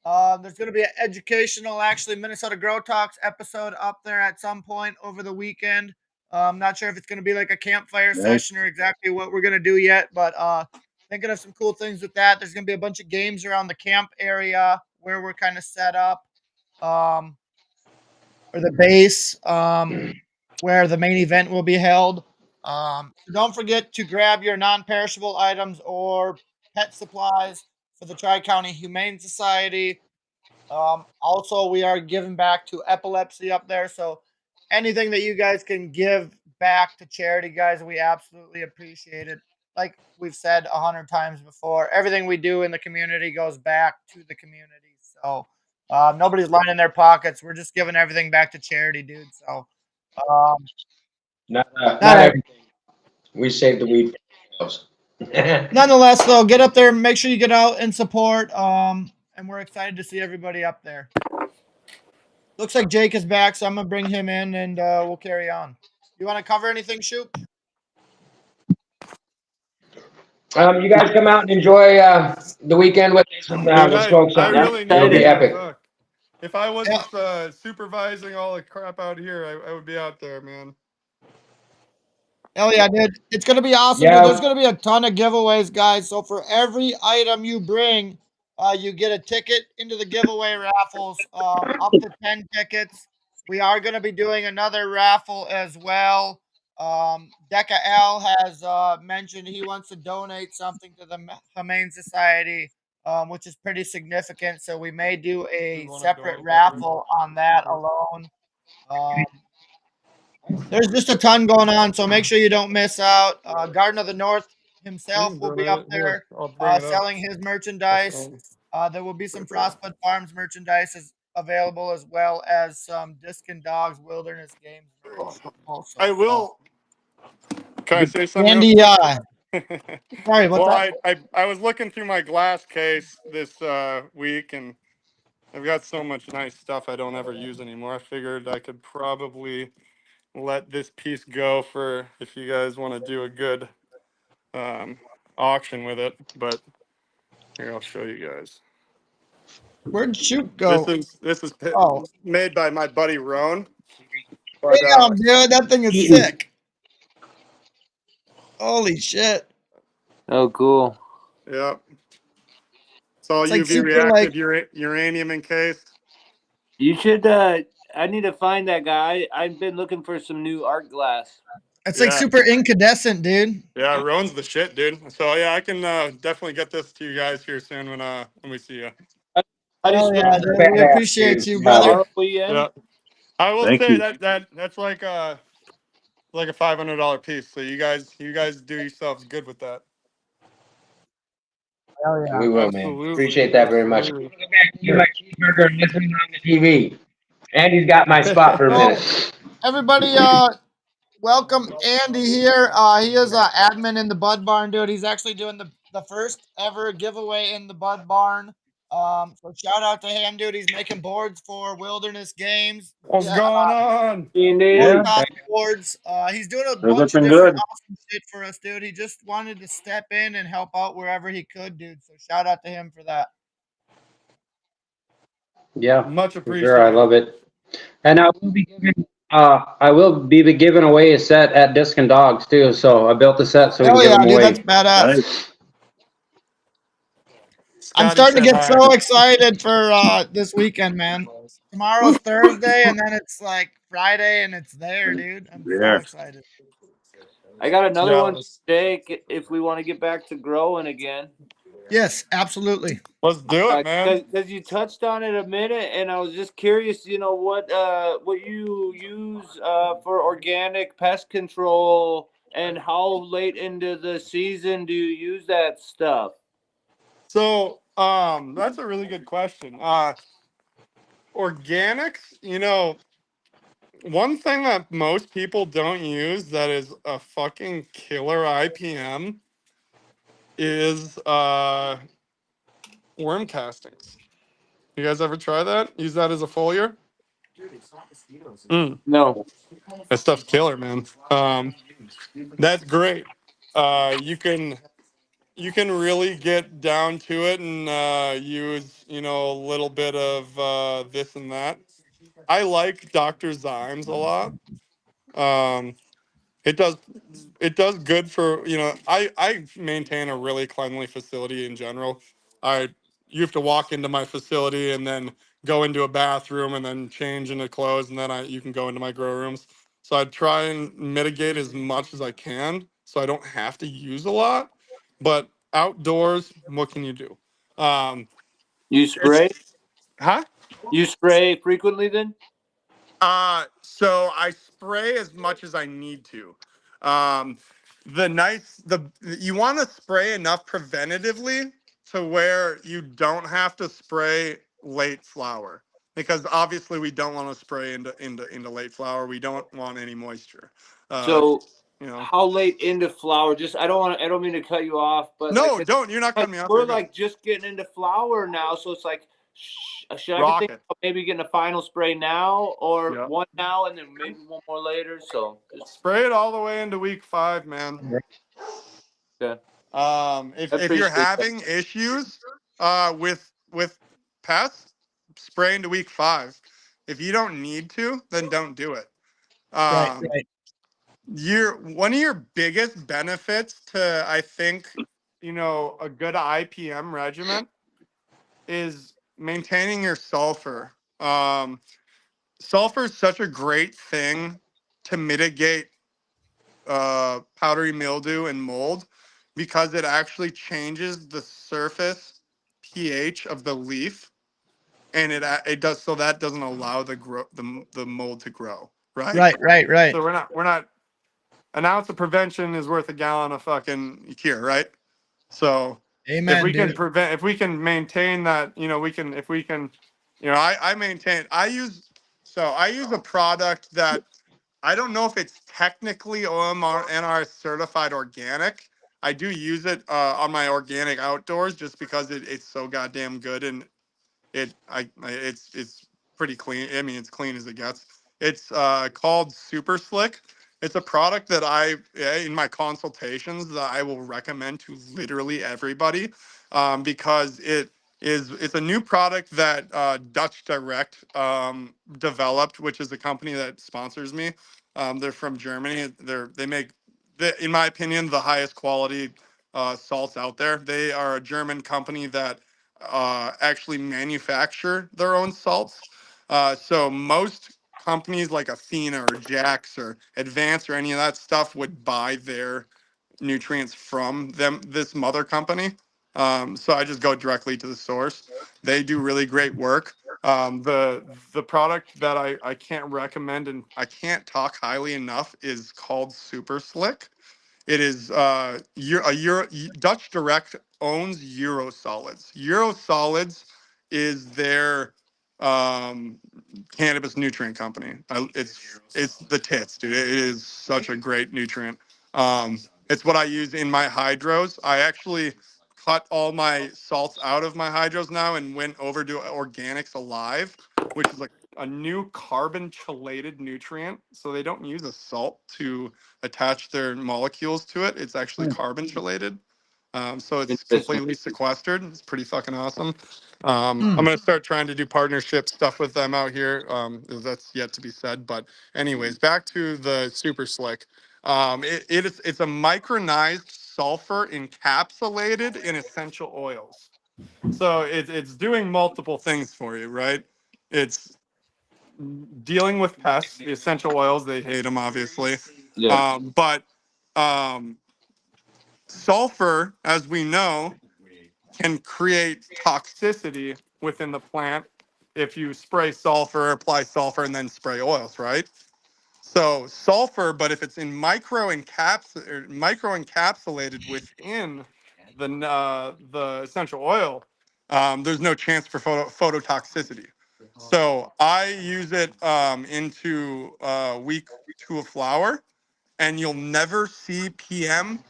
There's going to be an educational, actually, Minnesota Grow Talks episode up there at some point over the weekend. I'm not sure if it's going to be like a campfire session or exactly what we're going to do yet, but thinking of some cool things with that. There's going to be a bunch of games around the camp area where we're kind of set up, or the base where the main event will be held. So don't forget to grab your non-perishable items or pet supplies for the Tri-County Humane Society. Also, we are giving back to epilepsy up there. So anything that you guys can give back to charity, guys, we absolutely appreciate it. Like we've said 100 times before, everything we do in the community goes back to the community. So nobody's lining their pockets. We're just giving everything back to charity, dude. So
not everything. We save the weed for ourselves.
Nonetheless, though, get up there, make sure you get out and support. And we're excited to see everybody up there. Looks like Jake is back, so I'm gonna bring him in and we'll carry on. You want to cover anything, Shoup?
You guys come out and enjoy the weekend with us, and we'll smoke
I
something.
really
It'll
need
be
it.
epic.
Fuck. If I wasn't supervising all the crap out here, I would be out there, man.
Hell yeah, dude. It's going to be awesome, dude. There's going to be a ton of giveaways, guys. So for every item you bring, you get a ticket into the giveaway raffles, up to 10 tickets. We are going to be doing another raffle as well. Deca L has mentioned he wants to donate something to the Humane Society, which is pretty significant. So we may do a separate raffle on that alone. There's just a ton going on, so make sure you don't miss out. Garden of the North himself will be up there selling his merchandise. There will be some Frostbud Farms merchandise available, as well as some Disc and Dogs Wilderness Games merch. Also,
I will. Can I say something?
Andy, sorry, what's
well,
that?
I was looking through my glass case this week, and I've got so much nice stuff I don't ever use anymore. I figured I could probably let this piece go for if you guys want to do a good auction with it. But here, I'll show you guys.
Where'd Shoup go?
This is
Oh,
made by my buddy Roan. But,
damn, dude, that thing is sick. Holy shit.
Oh, cool.
Yeah. It's all
It's like
UV
super,
reactive uranium encased.
You should. I need to find that guy. I've been looking for some new art glass.
It's like super incandescent, dude.
Yeah, Roan's the shit, dude. So yeah, I can definitely get this to you guys here soon when we see you.
Oh yeah, dude. We appreciate you, brother.
Yeah. I will say that's like a $500 piece. So you guys do yourselves good with that.
Hell yeah.
We will,
Absolutely.
man. Appreciate that very much. I'm gonna go back to my cheeseburger and listen on the TV. Andy's got my spot for a minute.
Everybody, welcome Andy here. He is an admin in the Bud Barn, dude. He's actually doing the first ever giveaway in the Bud Barn. So shout out to him, dude. He's making boards for Wilderness Games.
What's going on?
Boards. He's doing a bunch of different awesome shit for us, dude. He just wanted to step in and help out wherever he could, dude. So shout out to him for that.
Yeah,
much appreciated.
Sure, I love it. And I will be giving away a set at Disc and Dogs too. So I built a set so we can give them away.
That's badass. I'm starting to get so excited for this weekend, man. Tomorrow's Thursday, and then it's like Friday, and it's there, dude. I'm so excited.
I got another one, Jake, if we want to get back to growing again.
Yes, absolutely.
Let's do it, man.
Because you touched on it a minute, and I was just curious, what you use for organic pest control, and how late into the season do you use that stuff?
So, that's a really good question. Organics, one thing that most people don't use that is a fucking killer IPM is worm castings. You guys ever try that? Use that as a foliar?
No.
That stuff's killer, man. That's great. You can really get down to it and use a little bit of this and that. I like Dr. Zymes a lot. Um, it does good for I maintain a really cleanly facility in general. I You have to walk into my facility and then go into a bathroom and then change into clothes and then you can go into my grow rooms. So I try and mitigate as much as I can so I don't have to use a lot. But outdoors, what can you do?
You
It's
spray?
Huh?
You spray frequently then?
So I spray as much as I need to. Um, you want to spray enough preventatively to where you don't have to spray late flower because obviously we don't want to spray into late flower. We don't want any moisture. Uh,
So
you know.
how late into flower? Just I don't mean to cut you off, but
No, don't. You're not
like
cutting me off.
we're
You're good.
like just getting into flower now, so it's like should I be thinking
Rocket.
about maybe getting a final spray now or
Yeah.
one now and then maybe one more later? So just
Spray it all the way into week 5, man.
okay.
If
I
you're
appreciate that.
having issues with pests, spray into week 5. If you don't need to, then don't do it.
Right,
Um,
right.
one of your biggest benefits to I think a good IPM regimen is maintaining your sulfur. Sulfur is such a great thing to mitigate powdery mildew and mold because it actually changes the surface pH of the leaf, and it does so that doesn't allow the mold to grow. Right.
Right, right, right.
So we're not an ounce of prevention is worth a gallon of fucking cure. Right. So
Amen, dude.
if we can maintain that, if we can, I maintain, I use a product that I don't know if it's technically OMR certified organic. I do use it on my organic outdoors just because it's so goddamn good and it's pretty clean. I mean, it's clean as it gets. It's called Super Slick. It's a product that in my consultations, that I will recommend to literally everybody, because it's a new product that Dutch Direct developed, which is a company that sponsors me. They're from Germany. They make, in my opinion, the highest quality salts out there. They are a German company that actually manufacture their own salts. So most companies like Athena or Jax or Advance or any of that stuff would buy their nutrients from this mother company. So I just go directly to the source. They do really great work. The product that I can't recommend and I can't talk highly enough is called Super Slick. It is Dutch Direct owns Eurosolids. Eurosolids is their um, cannabis nutrient company. It's the tits, dude. It is such a great nutrient. It's what I use in my hydros. I actually cut all my salts out of my hydros now and went over to Organics Alive, which is like a new carbon chelated nutrient. So they don't use a salt to attach their molecules to it. It's actually carbon chelated. So it's
Interesting.
completely sequestered. It's pretty fucking awesome.
Mm.
I'm gonna start trying to do partnership stuff with them out here. That's yet to be said. But anyways, back to the Super Slick. It's a micronized sulfur encapsulated in essential oils. So it's doing multiple things for you, right? It's dealing with pests, the essential oils, they hate them, obviously.
Yeah.
But sulfur, as we know, can create toxicity within the plant if you spray sulfur, apply sulfur, and then spray oils, right? So sulfur, but if it's in micro encapsulated within the essential oil, there's no chance for phototoxicity. So I use it into week 2 of flower, and you'll never see PM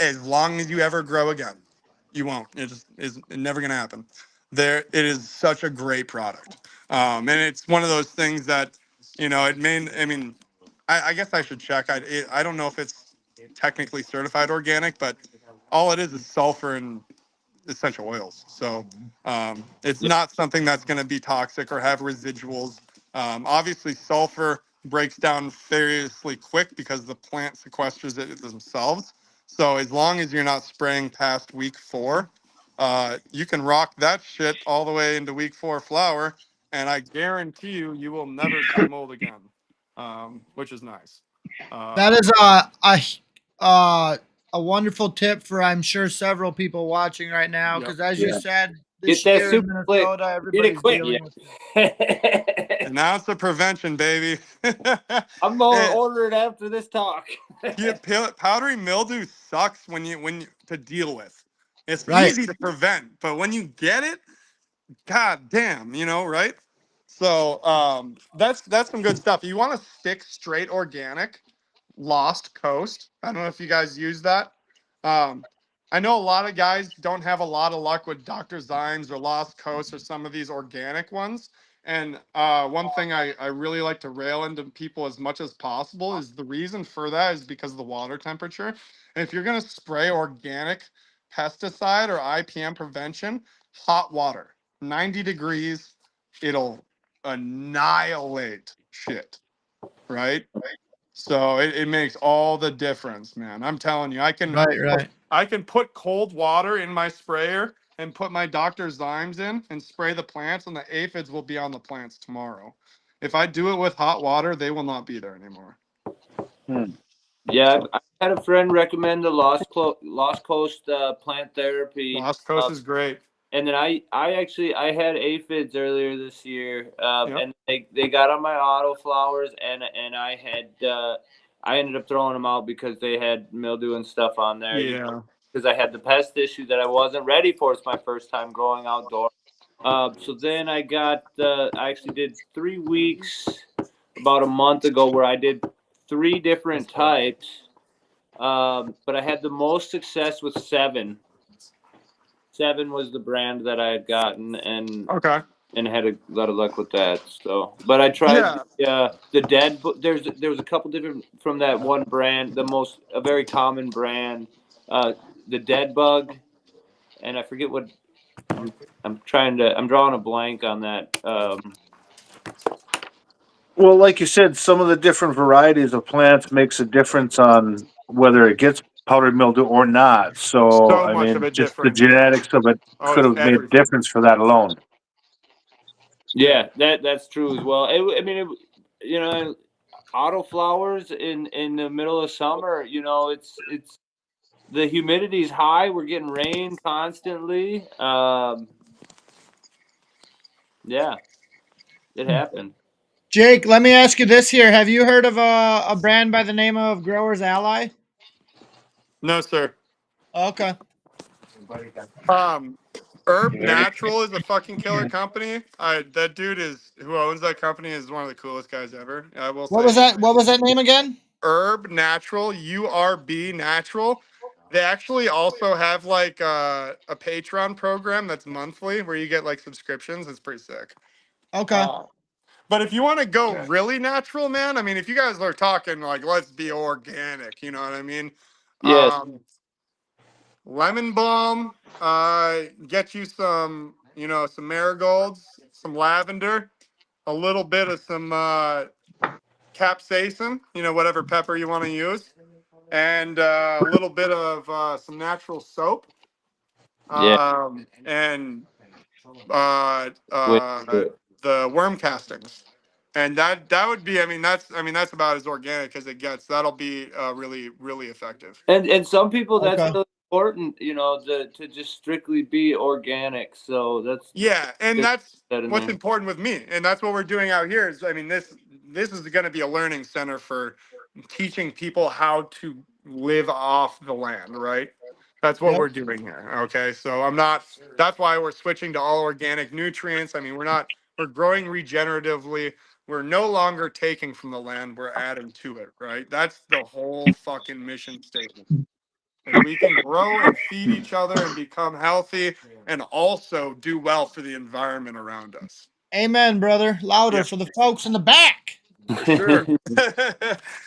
as long as you ever grow again. You won't. It just is never going to happen. There, it is such a great product, and it's one of those things that it may. I mean, I guess I should check. I don't know if it's technically certified organic, but all it is sulfur and essential oils. So it's not something that's going to be toxic or have residuals. Obviously, sulfur breaks down fairly quick because the plant sequesters it themselves. So as long as you're not spraying past week 4, you can rock that shit all the way into week 4 flower, and I guarantee you will never see mold again, which is nice.
That is a wonderful tip for, I'm sure, several people watching right now.
Yep.
Because as you said,
Get
this
that
year in
super quick.
Minnesota,
Get it
everybody's
quick.
dealing with it.
And now it's the prevention, baby.
I'm going to order it after this talk.
Powdery mildew sucks when you to deal with. It's
Right.
easy to prevent, but when you get it, god damn, right? So that's some good stuff. You want to stick straight organic, Lost Coast. I don't know if you guys use that. Um, I know a lot of guys don't have a lot of luck with Dr. Zymes or Lost Coast or some of these organic ones. And one thing I really like to rail into people as much as possible is the reason for that is because of the water temperature. And if you're going to spray organic pesticide or IPM prevention, hot water, 90 degrees, it'll annihilate shit, right? So it makes all the difference, man. I'm telling you,
Right.
I can put cold water in my sprayer and put my Dr. Zymes in and spray the plants, and the aphids will be on the plants tomorrow. If I do it with hot water, they will not be there anymore.
Yeah, I had a friend recommend the Lost Coast plant therapy.
Lost Coast is great.
And then I had aphids earlier this year,
Yep.
and they got on my auto flowers, and I ended up throwing them out because they had mildew and stuff on there.
Yeah.
Because I had the pest issue that I wasn't ready for. It's my first time growing outdoors. So then I actually did 3 weeks about a month ago where I did 3 different types, but I had the most success with 7. 7 was the brand that I had gotten, and
Okay.
had a lot of luck with that. So, but I tried the dead. There was a couple different from that one brand. A very common brand, the dead bug, and I forget what. I'm drawing a blank on that.
Well, like you said, some of the different varieties of plants makes a difference on whether it gets powdery mildew or not. So,
So
I
much of
mean,
a
just the
difference.
genetics of it
Oh,
could
it's
have made a
everything.
difference for that alone.
Yeah, that's true as well. Auto flowers in the middle of summer. It's the humidity's high. We're getting rain constantly. Yeah, it happened.
Jake, let me ask you this here. Have you heard of a brand by the name of Growers Ally?
No, sir.
Okay.
Herb Natural is a fucking killer company. That dude who owns that company is one of the coolest guys ever. I will
What
say.
was that? What was that name again?
Herb Natural, URB Natural. They actually also have like a Patreon program that's monthly where you get like subscriptions. It's pretty sick.
Okay.
But if you want to go really natural, man, I mean, if you guys are talking like, let's be organic, you know what I mean?
Yes.
Lemon balm, get you some, some marigolds, some lavender, a little bit of some capsaicin, whatever pepper you want to use, and a little bit of some natural soap,
Yeah.
and
Wait,
the worm castings. And that would be, that's about as organic as it gets. That'll be really, really effective.
and some people that's
Okay.
really important, to just strictly be organic. So that's
Yeah, and that's
that in
what's
there.
important with me, and that's what we're doing out here. Is this is going to be a learning center for teaching people how to live off the land, right? That's what
Yep.
we're doing here. Okay, so I'm not. That's why we're switching to all organic nutrients. I mean, we're not we're growing regeneratively. We're no longer taking from the land, we're adding to it, right? That's the whole fucking mission statement. Is we can grow and feed each other and become healthy and also do well for the environment around us.
Amen, brother. Louder
Yeah.
for the folks in the back.
For sure.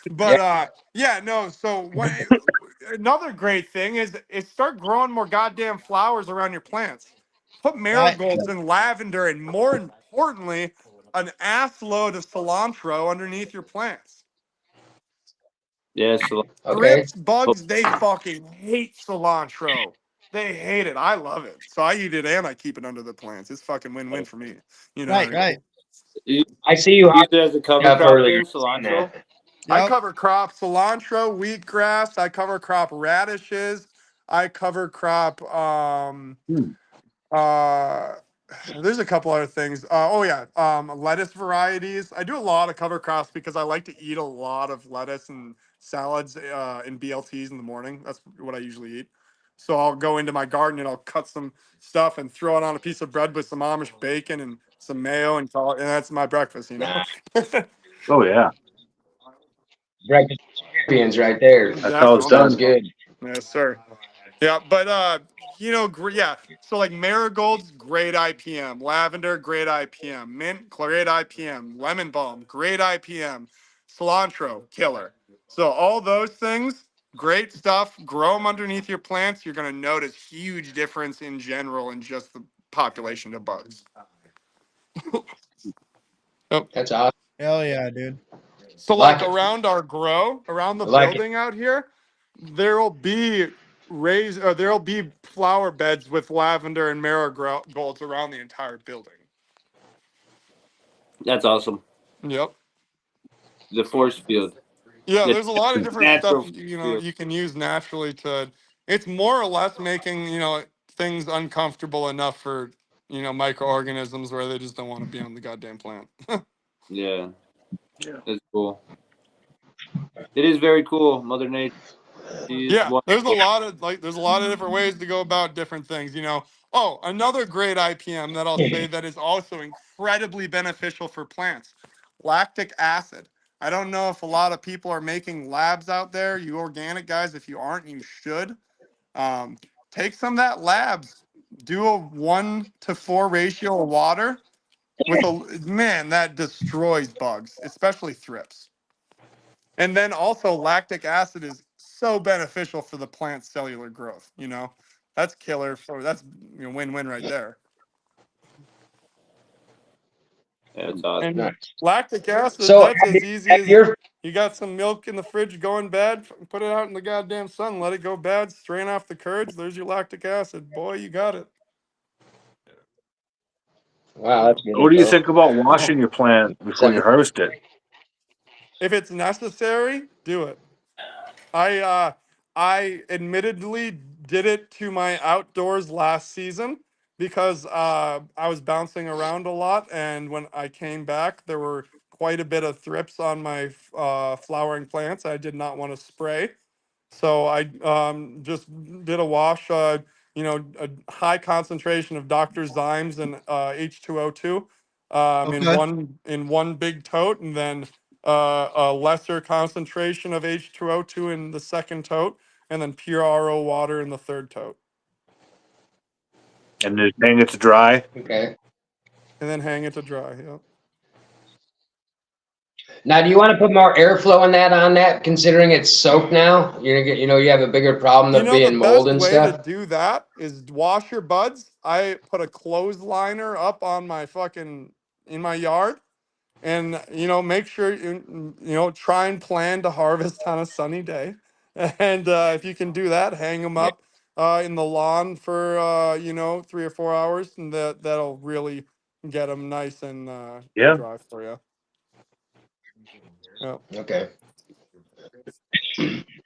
But yeah, no, so another great thing is start growing more goddamn flowers around your plants. Put marigolds and lavender and more importantly, an ass load of cilantro underneath your plants.
Yes.
Okay.
Thrips, bugs, they fucking hate cilantro. They hate it. I love it. So I eat it and I keep it under the plants. It's fucking win-win for me. You know what I mean?
You
I see you
use it as a cover
up
crop
earlier.
then, cilantro?
I
Yep.
cover crop cilantro, wheatgrass. I cover crop radishes. I cover crop uh there's a couple other things. Lettuce varieties. I do a lot of cover crops because I like to eat a lot of lettuce and salads and BLTs in the morning. That's what I usually eat. So I'll go into my garden and I'll cut some stuff and throw it on a piece of bread with some Amish bacon and some mayo and call it, and that's my breakfast, you know.
Oh yeah,
Breakfast champions right there.
that's how it's
Sounds
done.
good.
Yes, sir. Yeah, but yeah. So like marigolds, great IPM. Lavender, great IPM. Mint, great IPM. Lemon balm, great IPM. Cilantro, killer. So all those things, great stuff. Grow them underneath your plants. You're gonna notice huge difference in general in just the population of bugs. Oh.
That's awesome.
Hell yeah, dude.
So
Like
like
it.
around our grow, around the
I like it.
building out here, there'll be there'll be flower beds with lavender and marigolds around the entire building.
That's awesome.
Yep.
The force field.
Yeah,
The
there's a lot of different stuff
natural force field.
you can use naturally to. It's more or less making things uncomfortable enough for microorganisms where they just don't want to be on the goddamn plant.
Yeah. That's cool. It is very cool, Mother Nature. She's
Yeah, there's a
wonderful.
lot of different ways to go about different things. Oh, another great IPM that I'll say that is also incredibly beneficial for plants, lactic acid. I don't know if a lot of people are making labs out there. You organic guys, if you aren't, you should. Take some of that labs, do a 1-to-4 ratio of water with man that destroys bugs, especially thrips. And then also lactic acid is so beneficial for the plant's cellular growth. That's killer. That's win-win right there.
Yeah, that's awesome.
And
Nice.
lactic acid,
So
that's as easy as
your
you got some milk in the fridge going bad, put it out in the goddamn sun, let it go bad, strain off the curds. There's your lactic acid. Boy, you got it.
wow, that's good
What do you
info.
think about washing your plant before you harvest it?
If it's necessary, do it. I admittedly did it to my outdoors last season because I was bouncing around a lot, and when I came back, there were quite a bit of thrips on my flowering plants. I did not want to spray, so I just did a wash. A high concentration of Dr. Zymes and H2O2
Okay.
in one big tote, and then a lesser concentration of H2O2 in the second tote, and then pure RO water in the third tote,
And just hang it to dry.
Okay.
and then hang it to dry. Yep.
Now, do you want to put more airflow in that on that, considering it's soaked now? You're gonna get, you have a bigger problem of
The
being mold
best
and
way to
stuff.
do that is wash your buds. I put a clothesliner up on my in my yard, and make sure try and plan to harvest on a sunny day, and if you can do that, hang them up in the lawn for 3 or 4 hours, and that'll really get them nice and
Yeah.
dry for you. Yeah.
Okay,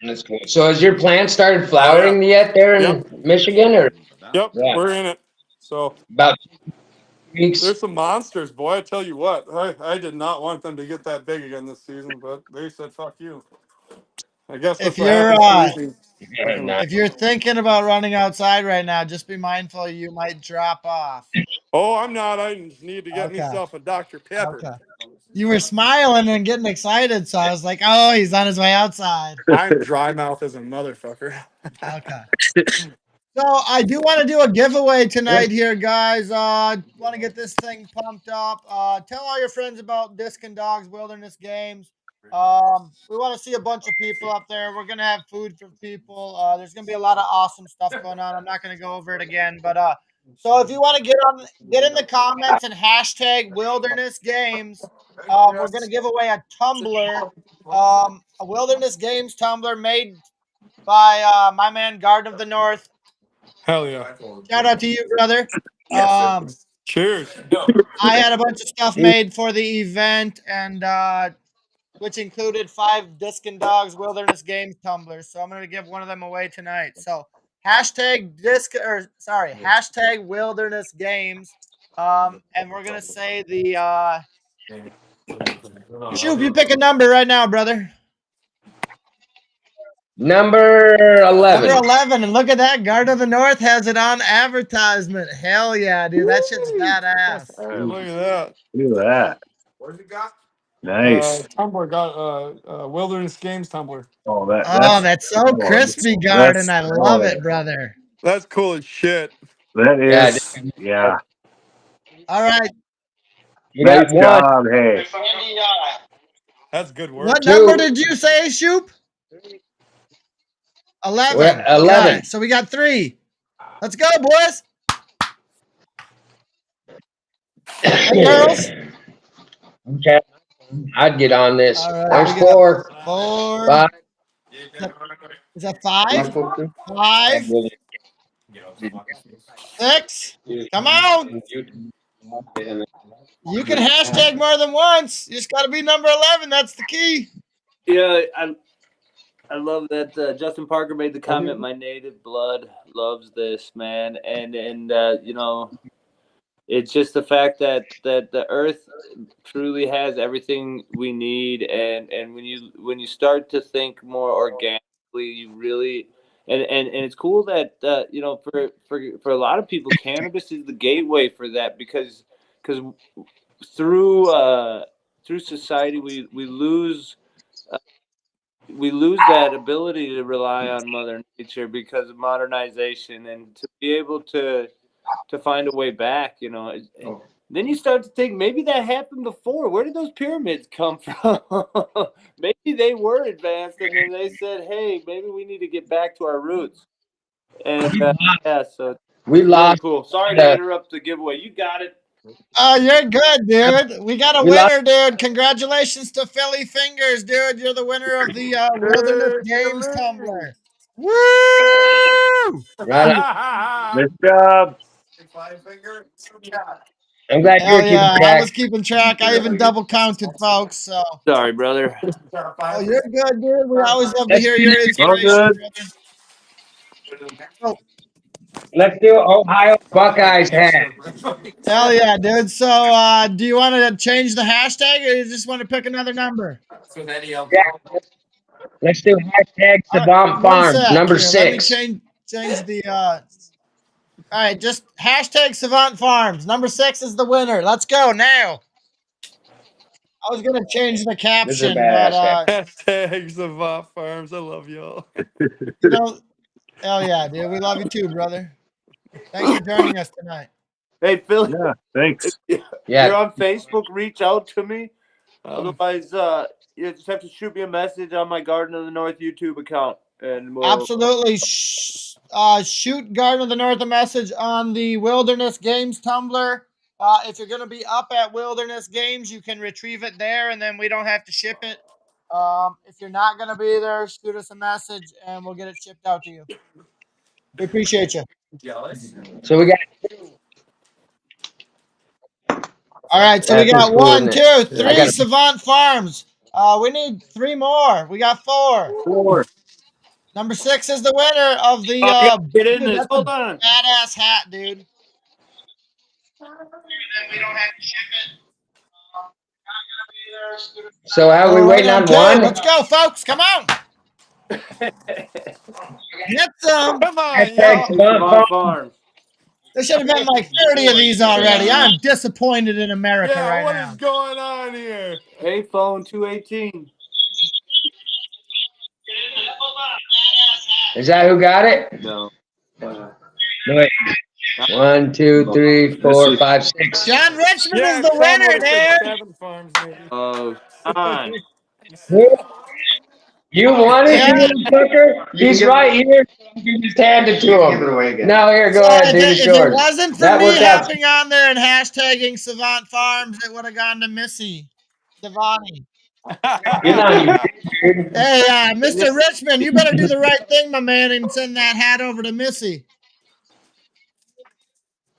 that's cool. So, has your plant started
Oh,
flowering yet there
Yep.
in Michigan, or
Yep.
yeah,
We're in it. So
about weeks?
there's some monsters, boy. I tell you what, I did not want them to get that big again this season, but they said, "Fuck you." I guess
If
that's what
you're
happens to me.
if you're thinking about running outside right now, just be mindful you might drop off.
Oh, I'm not. I need to get
Okay.
myself a Dr. Pepper.
Okay. You were smiling and getting excited, so I was like, "Oh, he's on his way outside."
I'm dry mouth as a motherfucker.
Okay. So I do want to do a giveaway tonight here, guys. Want to get this thing pumped up. Tell all your friends about Disc and Dogs Wilderness Games. We want to see a bunch of people up there. We're gonna have food for people. There's gonna be a lot of awesome stuff going on. I'm not gonna go over it again, but so if you want to get in the comments and hashtag Wilderness Games, we're gonna give away a tumbler, a Wilderness Games tumbler made by my man Garden of the North.
Hell yeah.
Shout out to you, brother.
Cheers.
I had a bunch of stuff made for the event, and which included 5 Disc and Dogs Wilderness Games tumblers. So I'm going to give one of them away tonight. So hashtag Wilderness Games, and we're going to say the Shoup, you pick a number right now, brother.
Number 11.
Number 11, and look at that. Guard of the North has it on advertisement. Hell yeah, dude. That shit's badass.
Look at that.
Look at that.
What's it got?
Nice.
Tumbler got Wilderness Games tumbler.
Oh,
Oh, that's so crispy, Garden. I love it, brother.
That's cool as shit.
That is, yeah.
All right.
You
Nice
got one.
job, hey.
That's good work.
What
2.
number did you say, Shoup? 11.
We're at 11.
Okay, so we got 3. Let's go, boys. And girls.
Okay. I'd get on this.
All right,
There's
we got
4.
4.
5.
Is that 5? 5. 6. Come on. You can hashtag more than once. You just got to be number 11. That's the key.
Yeah, I love that Justin Parker made the comment. My native blood loves this, man, and you know, it's just the fact that the earth truly has everything we need, and when you start to think more organically, you really and it's cool that you know, for a lot of people, cannabis is the gateway for that, because through through society we lose that ability to rely on Mother Nature because of modernization, and to be able to find a way back, you know. Then you start to think, maybe that happened before. Where did those pyramids come from? Maybe they were advanced, and then they said, "Hey, maybe we need to get back to our roots." And yeah, so
we lost.
Really cool. Sorry to interrupt the giveaway. You got it.
Oh, you're good, dude. We got a winner, dude. Congratulations to Philly Fingers, dude. You're the winner of the Wilderness Games tumbler. Woo!
Right.
Good job.
I'm glad
Hell
you're keeping
yeah, I
track.
was keeping track. I even double counted, folks. So,
Sorry, brother.
oh, you're good, dude. We always love to
Let's
hear
do
your
this.
All
inspiration,
good.
brother. Oh,
Let's do Ohio Buckeyes hat.
hell yeah, dude. So, do you want to change the hashtag, or you just want to pick another number?
Yeah. Let's do hashtag
All right,
Savant
one
Farms,
sec
number
here. Let me
6.
change the. All right, just hashtag Savant Farms. Number 6 is the winner. Let's go now. I was gonna change the
This is a
caption,
badass
but
hat.
Hashtag Savant Farms. I love y'all.
you know, hell yeah, dude. We love you too, brother. Thanks for joining us tonight.
Hey, Phil.
Yeah, thanks.
If you're on Facebook, reach out to me. Otherwise, you just have to shoot me a message on my Garden of the North YouTube account, and we'll.
Absolutely. Shoot Garden of the North a message on the Wilderness Games tumbler. If you're going to be up at Wilderness Games, you can retrieve it there, and then we don't have to ship it. If you're not going to be there, shoot us a message, and we'll get it shipped out to you. We appreciate you.
So we got.
All right, so we
That's
got
cool,
1,
isn't it?
2, 3 Savant Farms. We need 3 more. We got 4.
4.
Number 6 is the winner of the.
Get in
dude,
this.
that's
Hold
a
on.
badass hat, dude. We don't have to ship it.
So how are we waiting on
two.
one?
Let's go, folks. Come on. Get some.
Come on,
Hashtag
y'all.
Savant
Savant
Farms.
Farms.
There should have been like 30 of these already. I'm disappointed in America
Yeah,
right
what
now.
is going on here?
Payphone 218.
Is that who got it?
No.
No, wait. 1, 2, 3, 4, 5, 6.
John Richmond
Yeah,
is the
Sean would
winner,
have said
dude.
Savant Farms, maybe.
Oh, John.
You won it,
Yeah.
you little fucker? He's right here. You just hand it to him. Give it away again. No, here, go
So
ahead, dude. It's
if it
yours.
wasn't for
That
me
worked out.
hopping on there and hashtagging Savant Farms, it would have gone to Missy Devani.
Good on you, dude.
Hey, Mr. Richmond, you better do the right thing, my man, and send that hat over to Missy.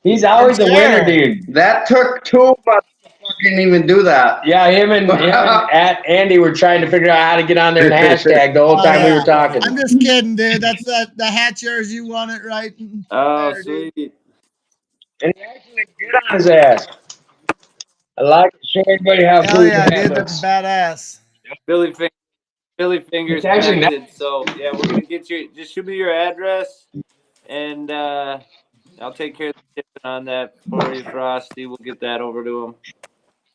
He's always a winner, dude.
That took 2 of us to fucking even do that.
Yeah, him and Andy were trying to figure out how to get on there and hashtag the whole
Oh,
time we
yeah.
were talking.
I'm just kidding, dude. That's the hat's yours. You won it right.
Oh,
There, dude.
sweet.
And he actually good on his ass. I like to show everybody how
Hell
cool
yeah,
that
dude.
looks.
That's badass.
Billy Fingers
It's actually
texted. So yeah, we're gonna get you. Just shoot me your address, and I'll take care of the shipping on that for you, Frosty. We'll get that over to him.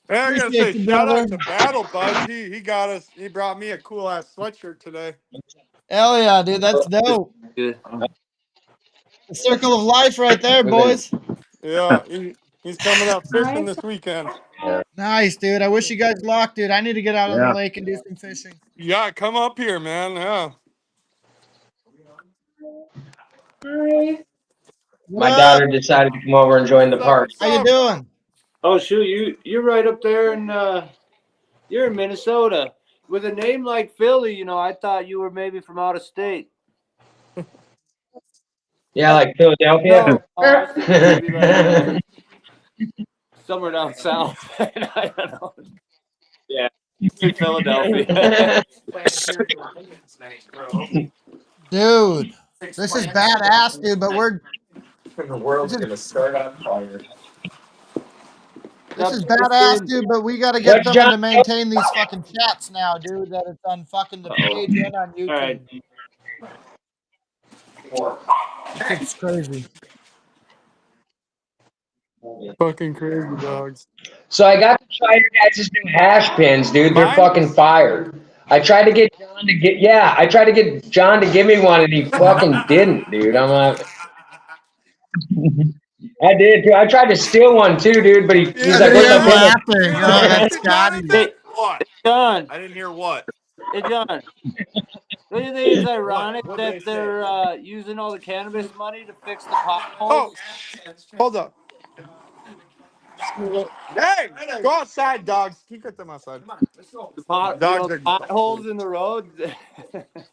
Hey, I gotta
Appreciate
say,
you,
shout
brother.
out to Battle Buds. He got us. He brought me a cool ass sweatshirt today.
Hell yeah, dude. That's dope.
Good.
The circle of life right there, boys.
Yeah, he's coming out fishing this weekend.
Nice, dude. I wish you guys luck, dude. I need to get out on the
Yeah.
lake and do some fishing.
Yeah, come up here, man. Yeah.
My daughter decided to come over and join the party.
How you doing?
Oh shoot, you're right up there in you're in Minnesota. With a name like Philly, you know, I thought you were maybe from out of state.
Yeah, like Philadelphia.
No, I was thinking maybe like somewhere down south. I don't know. Yeah, in Philadelphia.
Dude, this is badass, dude, but
The world's gonna start on fire.
this is badass, dude, but we got to get someone to maintain these fucking chats now, dude, that it's on fucking the page and on YouTube.
All right.
It's crazy.
Fucking crazy dogs.
So I got to try your guys' new hash pins, dude. They're
Mine?
fucking fire. I tried to get John to give me one, and he fucking didn't, dude. I'm like, I did too. I tried to steal one too, dude, but he's like,
Look
"Where's
at
my
him
pin?"
laughing. Oh, that's Scotty.
Hey,
What?
John.
I didn't hear what.
Hey, John. Don't you think it's ironic
What
that
did they say?
they're using all the cannabis money to fix the potholes?
Oh, hold up. Hey, go outside, dogs. Keep them outside.
The potholes in the road.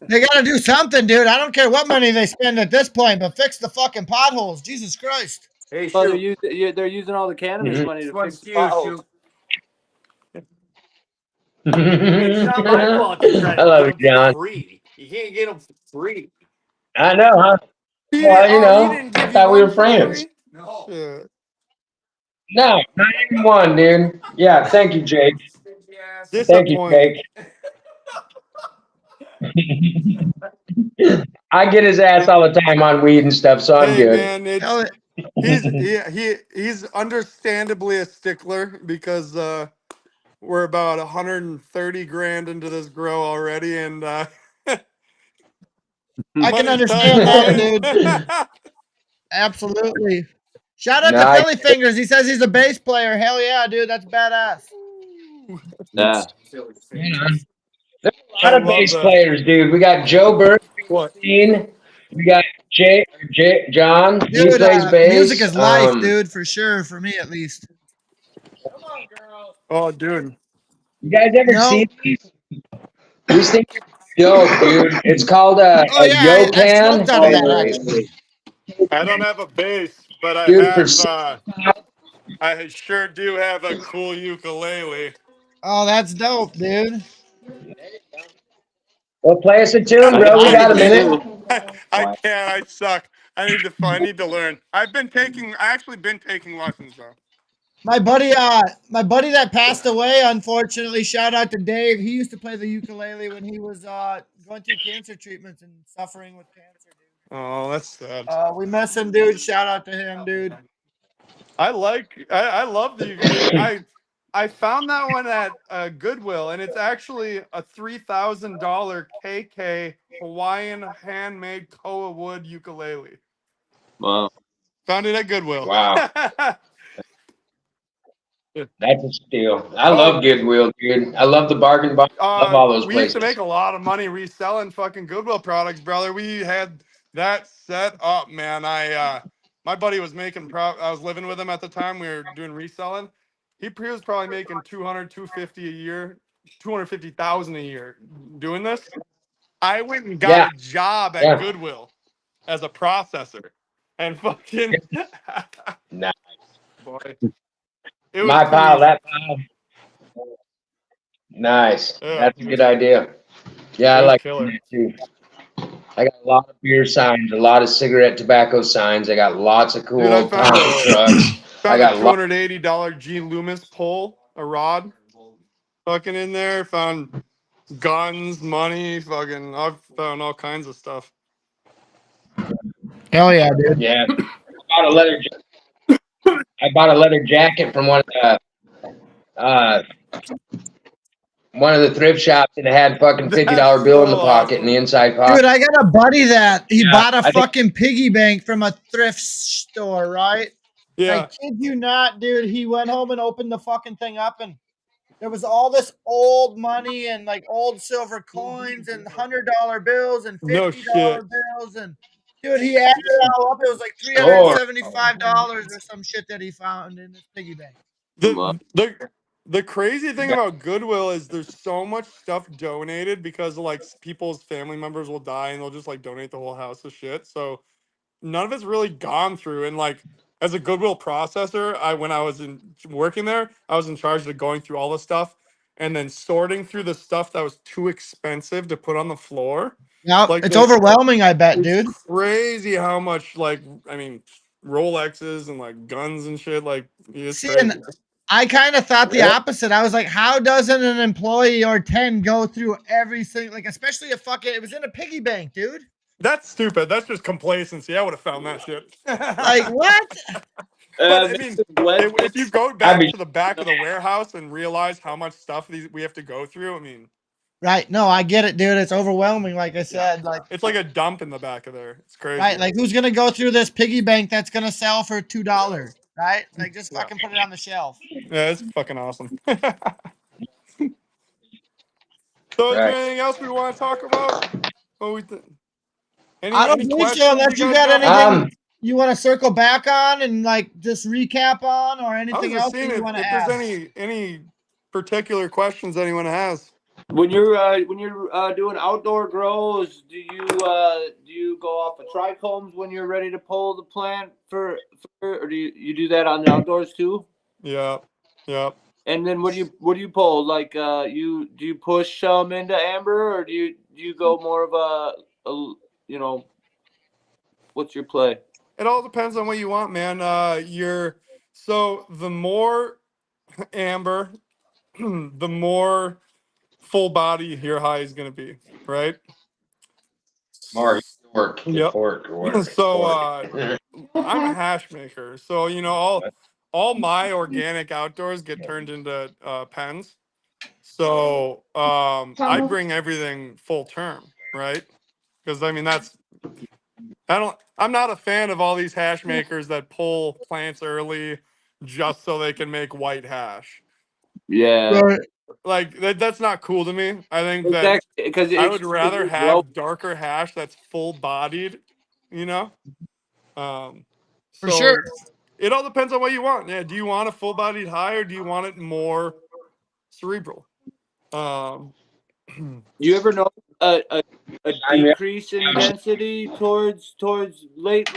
They got to do something, dude. I don't care what money they spend at this point, but fix the fucking potholes. Jesus Christ.
Hey,
Well,
shoot.
they're using all the cannabis money
This
to
one's
fix the
for you,
potholes.
shoot. It's not my fault you try
I
to
love
get
it,
them
John.
for free. You can't get them for free.
I know, huh? Well, you
He
know,
didn't
I
give you
thought we
one
were
for
friends.
free?
No.
Yeah.
No, not even one, dude. Yeah, thank you, Jake. Thank you,
Disappointing.
Jake. I get his ass all the time on weed and stuff, so I'm
Hey,
good.
man,
Hell,
he's understandably a stickler because we're about 130 grand into this grow already, and
I can
money's tight,
understand that,
boys.
dude. Absolutely. Shout out to
Nice.
Philly Fingers. He says he's a bass player. Hell yeah, dude. That's badass.
Yeah.
There's a
I
lot of
love
bass
that.
players, dude. We got Joe
What?
Bernstein. We got John. He
Dude,
plays bass.
music is life, dude, for sure. For me, at least.
Oh, dude.
You guys ever
No.
seen these? These things are dope, dude. It's called
Oh, yeah. I smoked out of that, actually.
I don't have a bass, but I
Dude, for
have. I sure do have a cool ukulele.
Oh, that's dope, dude.
well, play us a tune, bro. We got a minute.
I can't. I suck. I need to learn. I actually been taking lessons though.
My buddy that passed away, unfortunately, shout out to Dave. He used to play the ukulele when he was going through cancer treatments and suffering with cancer, dude.
Oh, that's sad.
We miss him, dude. Shout out to him, dude.
I love the I found that one at Goodwill, and it's actually a $3,000 KK Hawaiian handmade koa wood ukulele.
Wow.
Found it at Goodwill.
Wow. That's a steal. I love Goodwill, dude. I love the bargain bar. I love all those
We used
places.
to make a lot of money reselling fucking Goodwill products, brother. We had that set up, man. My buddy was making I was living with him at the time. We were doing reselling. He was probably making 200, 250 a year, 250,000 a year doing this. I went and got a job at Goodwill as a processor, and fucking
Nice.
boy, it was
My
too
pile,
easy.
that pile. Nice.
Yeah,
That's a good idea. Yeah, I
it was
like
killer.
that too. I got a lot of beer signs, a lot of cigarette tobacco signs. I got lots of cool
Dude, I found
Tonka trucks. I
found a
got lots.
$280 G Loomis pole, a rod, fucking in there. Found guns, money, fucking. I've found all kinds of stuff.
Hell yeah, dude.
Yeah. I bought a leather jacket from one of the thrift shops, and it had fucking $50 bill in the pocket, in the inside pocket.
Dude, I got a buddy that he
Yeah,
bought a
I think-
fucking piggy bank from a thrift store, right?
Yeah.
I kid you not, dude. He went home and opened the fucking thing up, and there was all this old money and like old silver coins and $100 bills and
No
$50
shit.
bills, and dude, he added it all up. It was like $375 or some shit that he found in his piggy bank.
The crazy thing about Goodwill is there's so much stuff donated because like people's family members will die and they'll just like donate the whole house of shit. So none of it's really gone through. And like as a Goodwill processor, when I was working there, I was in charge of going through all the stuff and then sorting through the stuff that was too expensive to put on the floor.
Yeah,
Like
it's overwhelming, I bet,
it's
dude.
crazy how much like Rolexes and like guns and shit. Like it's
See,
crazy.
and I kind of thought the opposite. I was like, how doesn't an employee or 10 go through everything? Like, especially a fucking, it was in a piggy bank, dude.
That's stupid. That's just complacency. I would have found that shit.
Like, what?
But I mean, if you go back to the back of the warehouse and realize how much stuff we have to go through, I mean,
Right. No, I get it, dude. It's overwhelming. Like I said, like
it's like a dump in the back of there. It's crazy.
right. Like, who's gonna go through this piggy bank that's gonna sell for $2? Right? Like, just fucking put it on the shelf.
Yeah, it's fucking awesome. So, is there anything else we want to talk about?
I don't believe so, unless you got anything you want to circle back on and like just recap on, or anything else that you want to add.
If there's any particular questions anyone has.
When you're doing outdoor grows, do you go off of trichomes when you're ready to pull the plant or do you do that on the outdoors too?
Yeah.
And then what do you pull? Like do you push some into amber, or do you go more of a what's your play?
It all depends on what you want, man. So the more amber, the more full body your high is going to be, right?
More fork,
yep.
Fork or whatever.
So I'm a hash maker, so all my organic outdoors get turned into pens. So I bring everything full term, right? Because I mean I'm not a fan of all these hash makers that pull plants early just so they can make white hash.
Yeah.
Like that's not cool to me. I think that because I would rather have darker hash that's full bodied,
For
so
sure.
it all depends on what you want. Yeah, do you want a full bodied high or do you want it more cerebral?
You ever know a decrease in density towards late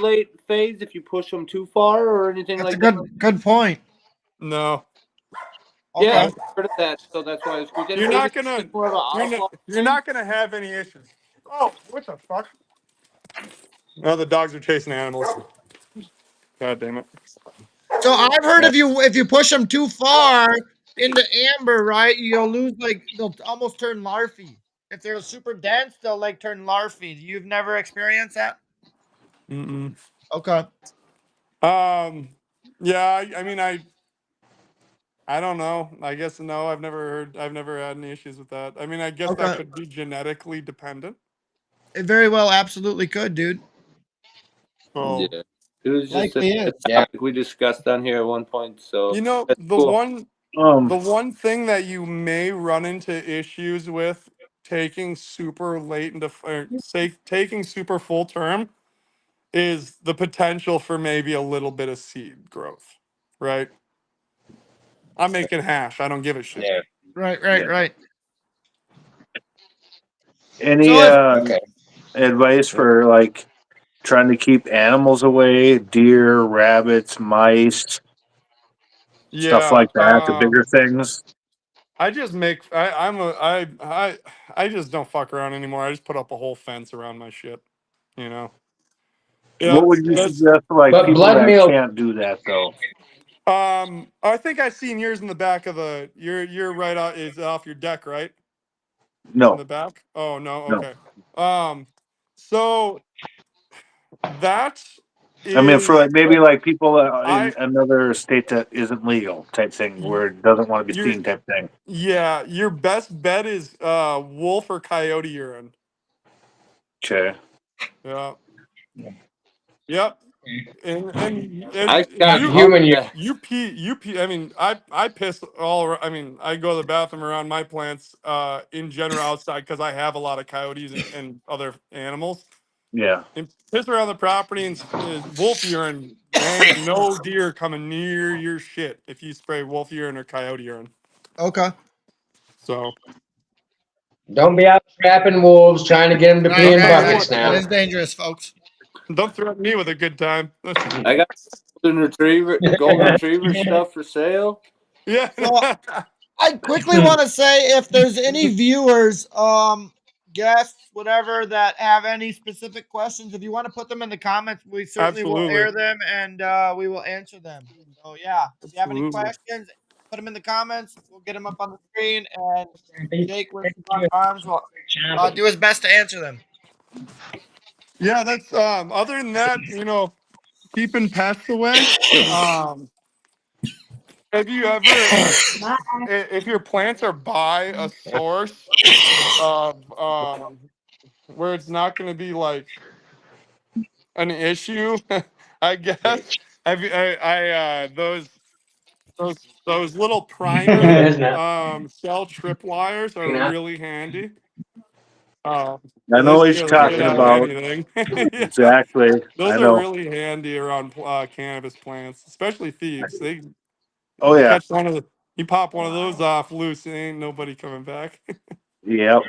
phase if you push them too far or anything
That's
like
a
that?
good point.
No.
Yeah, I've heard of that, so that's why I was curious.
You're not gonna have any issues. Oh, what the fuck? Oh, the dogs are chasing animals. God damn it.
So I've heard if you push them too far into amber, right, you'll lose, like they'll almost turn larvae. if they're super dense, they'll like turn larvae. You've never experienced that?
Mm-mm.
Okay.
Yeah, I mean, I don't know. I guess no. I've never had any issues with that. I mean, I guess that
Okay.
could be genetically dependent.
It very well absolutely could, dude.
So
Yeah. It was just
Likely
a
is.
topic we discussed on here at one point. So
you know,
that's cool.
the one thing that you may run into issues with taking super late into say taking super full term is the potential for maybe a little bit of seed growth, right? I'm making hash. I don't give a shit.
Yeah.
Right,
Yeah.
right.
Any
So if
Okay.
advice for like trying to keep animals away, deer, rabbits, mice, stuff
Yeah.
like that, the bigger things?
I just make I just don't fuck around anymore. I just put up a whole fence around my shit. You know. Yeah,
What would you
that's
suggest for like
But
people
blood
that
meal.
can't do that though?
I think I seen yours in the back of the you're right out is off your deck, right? In
No,
the back? Oh no,
no.
okay. So that
I mean, for like
is
maybe like people in
I
another state that isn't legal type thing, where it doesn't want to be
you're
seen type thing.
yeah, your best bet is wolf or coyote urine.
Okay.
Yeah. Yep. And
I
Not
got
you
up
human.
to
you pee. I mean, I piss all around. I mean, I go to the bathroom around my plants in general outside because I have a lot of coyotes and other animals.
Yeah.
And piss around the property and wolf urine. Ain't no deer coming near your shit if you spray wolf urine or coyote urine.
okay.
So
Don't be out trapping wolves trying to get them to pee
Right,
in
right, right.
buckets
That
now.
is dangerous, folks.
don't threaten me with a good time.
I got golden retriever stuff for sale.
Yeah.
So I quickly want to say if there's any viewers, guests, whatever, that have any specific questions, if you want to put them in the comments, we certainly will
Absolutely.
air them and we will answer them. So yeah, if you have any
Absolutely.
questions, put them in the comments. We'll get them up on the screen, and Jake with Savant Farms will do his best to answer them.
Yeah, that's other than that, keeping pests away. Um have you ever if your plants are by a source of where it's not going to be like an issue, I guess. Have you those those little primer
Isn't that?
cell tripwires are really handy.
I know
They
what you're
scare the shit
talking
out of
about.
anything. Yeah,
Exactly.
those
I
are
know.
really handy around cannabis plants, especially thieves. They
Oh yeah.
catch one of the you pop one of those off loose, ain't nobody coming back.
Yep.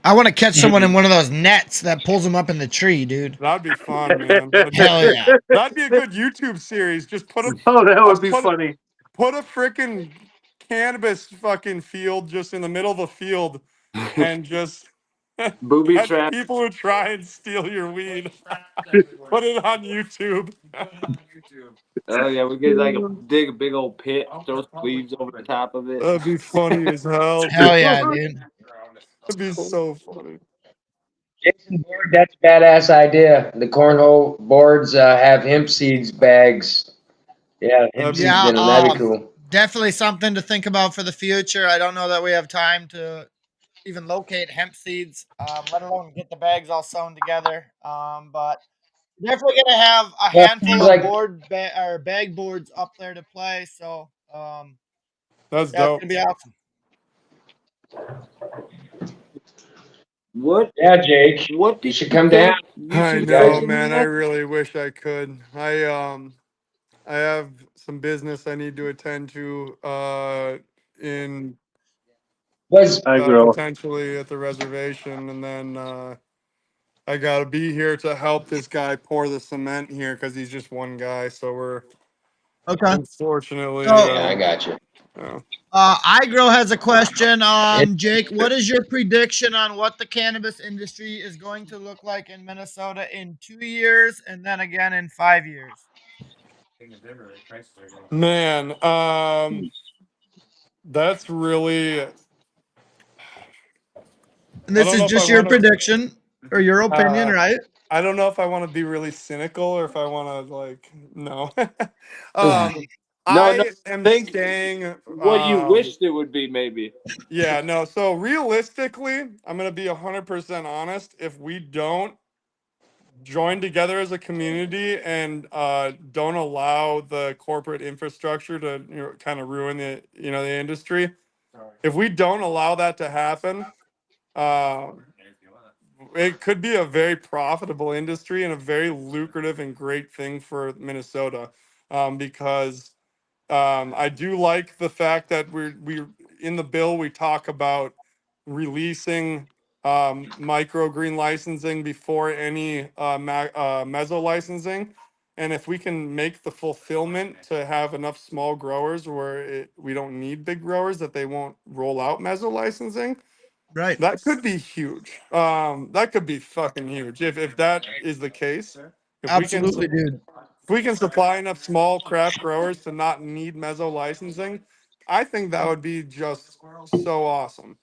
I want to catch someone in one of those nets that pulls them up in the tree, dude.
That'd be fun, man.
Hell yeah.
That'd be a good YouTube series. Just
Oh, that would be
put
funny.
put a freaking cannabis fucking field just in the middle of a field and just
Booby
catch
trap.
people who try and steal your weed. Put it on YouTube.
Oh yeah, we could like dig a big old pit, throw some leaves over the top of it.
That'd be funny as hell,
Hell
dude.
yeah, dude.
That'd be so funny.
Jason board, that's a badass idea. The cornhole boards have hemp seeds bags. Yeah, hemp
That'd be
seeds
Yeah,
in them. That'd be cool.
definitely something to think about for the future. I don't know that we have time to even locate hemp seeds, let alone get the bags all sewn together. But definitely gonna have a
Well,
handful
sounds
of
like
or bag boards up there to play. So
that's
yeah, it's
dope.
gonna be awesome.
What
Jake.
what
You
did
should
you
come down.
say? You
I
see
know,
guys in
man. I
there?
really wish I could. I have some business I need to attend to in
Was
I grow.
potentially at the reservation, and then I gotta be here to help this guy pour the cement here because he's just one guy. So we're
Okay.
unfortunately,
So
yeah, I got you.
uh,
iGrow has a question.
It,
Jake, what is your prediction on what the cannabis industry is going to look like in Minnesota in 2 years and then again in 5 years?
man, that's really
And this is just your prediction or your opinion, right?
I don't know if I want to be really cynical or if I want to like no.
No,
I am
think
staying.
what you wished it would be, maybe.
Yeah, no. So realistically, I'm gonna be 100% honest. If we don't join together as a community and don't allow the corporate infrastructure to kind of ruin the industry, if we don't allow that to happen, uh, it could be a very profitable industry and a very lucrative and great thing for Minnesota, because I do like the fact that we in the bill we talk about releasing microgreen licensing before any meso licensing, and if we can make the fulfillment to have enough small growers where we don't need big growers that they won't roll out meso licensing,
Right.
that could be huge. That could be fucking huge if that is the case. If we can
Absolutely, dude.
if we can supply enough small craft growers to not need meso licensing, I think that would be just so awesome.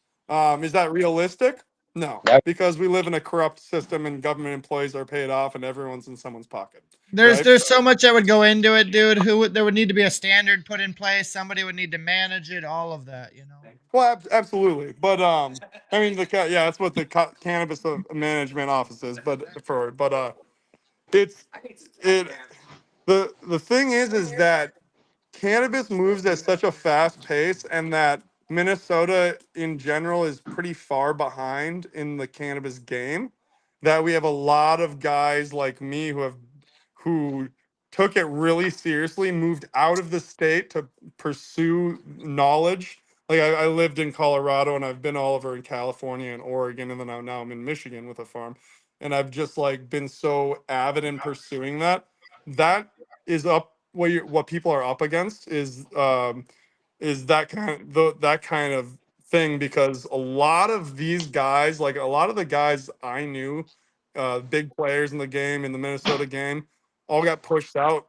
Is that realistic? No,
Yep.
because we live in a corrupt system and government employees are paid off and everyone's in someone's pocket.
There's
Right?
there's so much that would go into it, dude. There would need to be a standard put in place. Somebody would need to manage it. All of that, you know.
Well, absolutely, but I mean yeah, that's what the cannabis management office is, it's it the thing is that cannabis moves at such a fast pace and that Minnesota in general is pretty far behind in the cannabis game, that we have a lot of guys like me who took it really seriously, moved out of the state to pursue knowledge. Like I lived in Colorado and I've been all over in California and Oregon, and then now I'm in Michigan with a farm, and I've just like been so avid in pursuing that. That is up what people are up against is that kind of thing, because a lot of these guys, like a lot of the guys I knew, big players in the game, in the Minnesota game, all got pushed out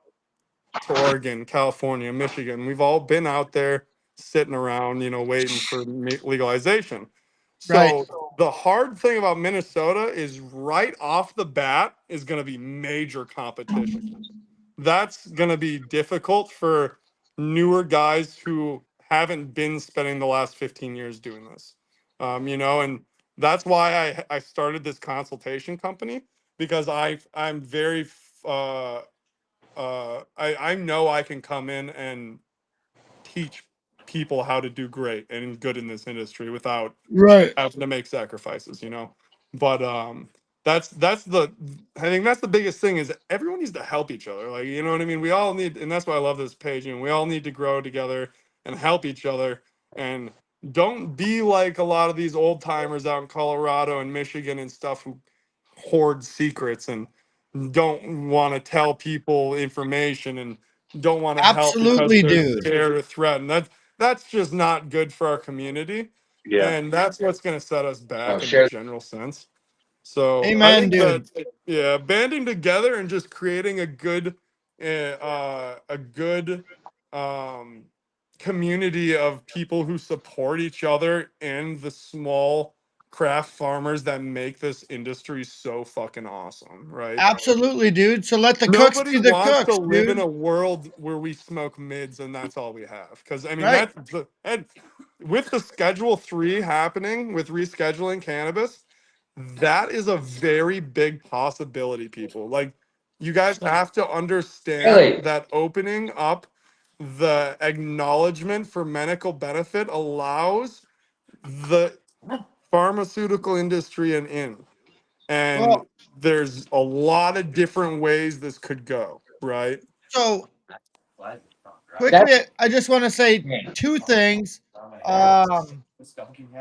to Oregon, California, Michigan. We've all been out there sitting around, waiting for legalization.
Right.
So the hard thing about Minnesota is right off the bat is going to be major competition. That's going to be difficult for newer guys who haven't been spending the last 15 years doing this. And that's why I started this consultation company, because I'm very I know I can come in and teach people how to do great and good in this industry without
Right.
having to make sacrifices. But that's the I think that's the biggest thing, is everyone needs to help each other. Like, you know what I mean? We all need, and that's why I love this page, and we all need to grow together and help each other, and don't be like a lot of these old timers out in Colorado and Michigan and stuff who hoard secrets and don't want to tell people information and don't want to help because
Absolutely,
they're
dude.
scared or threatened. That's just not good for our community.
Yeah.
And that's what's going to set us back in a
Sure.
general sense. So I
Amen,
think
dude.
that, yeah, banding together and just creating a good um, community of people who support each other and the small craft farmers that make this industry so fucking awesome, right?
Absolutely, dude. So let the cooks
Nobody
be the
wants to
cooks,
live in
dude.
a world where we smoke mids and that's all we have. Because I mean,
Right.
and with the Schedule 3 happening with rescheduling cannabis, that is a very big possibility, people. Like, you guys have to understand
Really?
that opening up the acknowledgement for medical benefit allows the pharmaceutical industry in. And
Well,
there's a lot of different ways this could go, right?
so quickly,
That's
I just want to say two things. Um,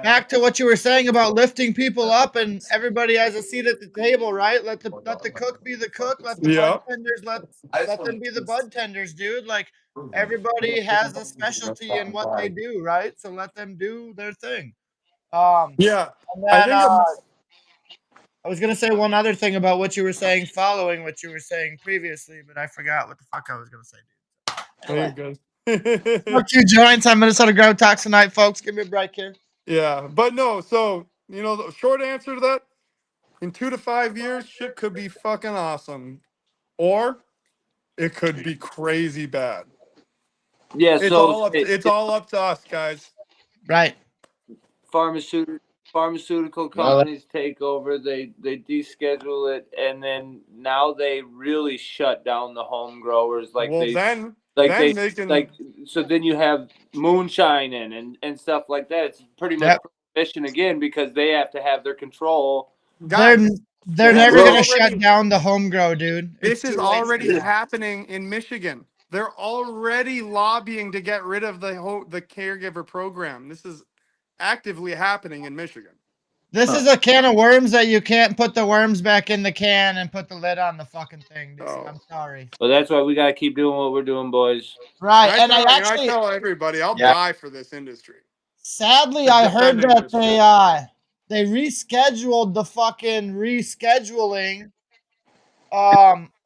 Back to what you were saying about lifting people up, and everybody has a seat at the table, right? Let the cook be the cook. Let the bud
Yeah.
tenders let them be the bud tenders, dude. Like everybody has a specialty in what they do, right? So let them do their thing.
Yeah.
And
I
then
think I'm,
I was gonna say one other thing about what you were saying, following what you were saying previously, but I forgot what the fuck I was gonna say, dude.
oh, you're
Anyway,
good.
smoke two joints on Minnesota Grow Talks tonight, folks. Give me a break here.
Yeah, but no, so You know, the short answer to that, in 2 to 5 years, shit could be fucking awesome, or it could be crazy bad.
Yeah.
It's
So
all up to us, guys.
Right.
Pharmaceutical
Well,
companies take over. They deschedule it, and then now they really shut down the home growers.
Then they can.
So then you have moonshine and stuff like that. It's pretty much
Yep.
prohibition again because they have to have their control.
They're
Guys,
they're
this
never
is
gonna shut
already
down the home grow, dude. It's
this is
too late for
already
that.
happening in Michigan. They're already lobbying to get rid of the caregiver program. This is actively happening in Michigan.
This is a can of worms that you can't put the worms back in the can and put the lid on the fucking thing, dude.
Oh.
I'm sorry.
But that's why we got to keep doing what we're doing, boys.
Right,
And
and I
I
actually,
tell everybody, I'll
Yeah.
die for this industry.
sadly,
For
I heard
defending
that
this shit.
they rescheduled the fucking rescheduling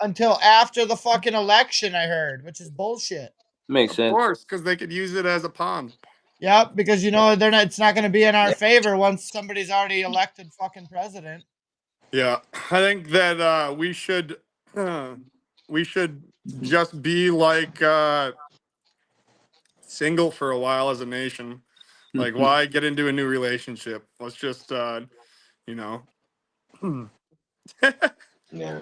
until after the fucking election. I heard, which is bullshit.
Makes
Of
sense.
course, because they could use it as a pawn.
Yep, because you know they're not. It's not going to be in our favor once somebody's already elected fucking president.
Yeah, I think that we should just be like single for a while as a nation. Like, why get into a new relationship? Let's just, you know.
Yeah.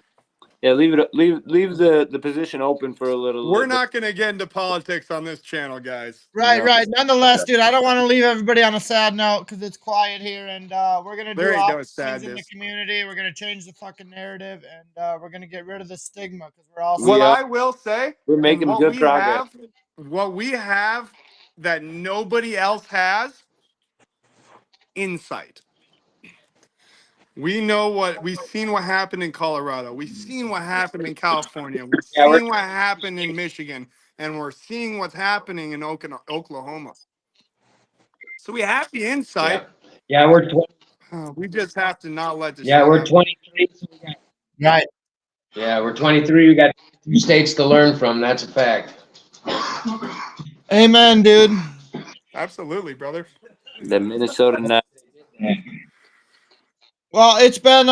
Yeah, leave the position open for a little
We're
bit.
not going to get into politics on this channel, guys.
Right,
No.
right. Nonetheless, dude, I don't want to leave everybody on a sad note because it's quiet here, and we're gonna
There
do
ain't no
awesome things in the
sadness.
community. We're gonna change the fucking narrative, and we're gonna get rid of the stigma because we're all.
We
What
are.
I will say,
We're
and
making good progress.
what we have that nobody else has, insight. We know we've seen what happened in Colorado. We've seen what happened in California. We've
Yeah, we're
seen what happened in Michigan, and we're seeing what's happening in Oklahoma. So we have the
yeah.
insight.
Yeah,
We just have to not let the
yeah,
shit
we're
happen.
23. So
Right.
yeah, we're 23. We got 2 states to learn from. That's a fact.
Amen, dude.
Absolutely, brother.
The Minnesota Night.
Well, it's been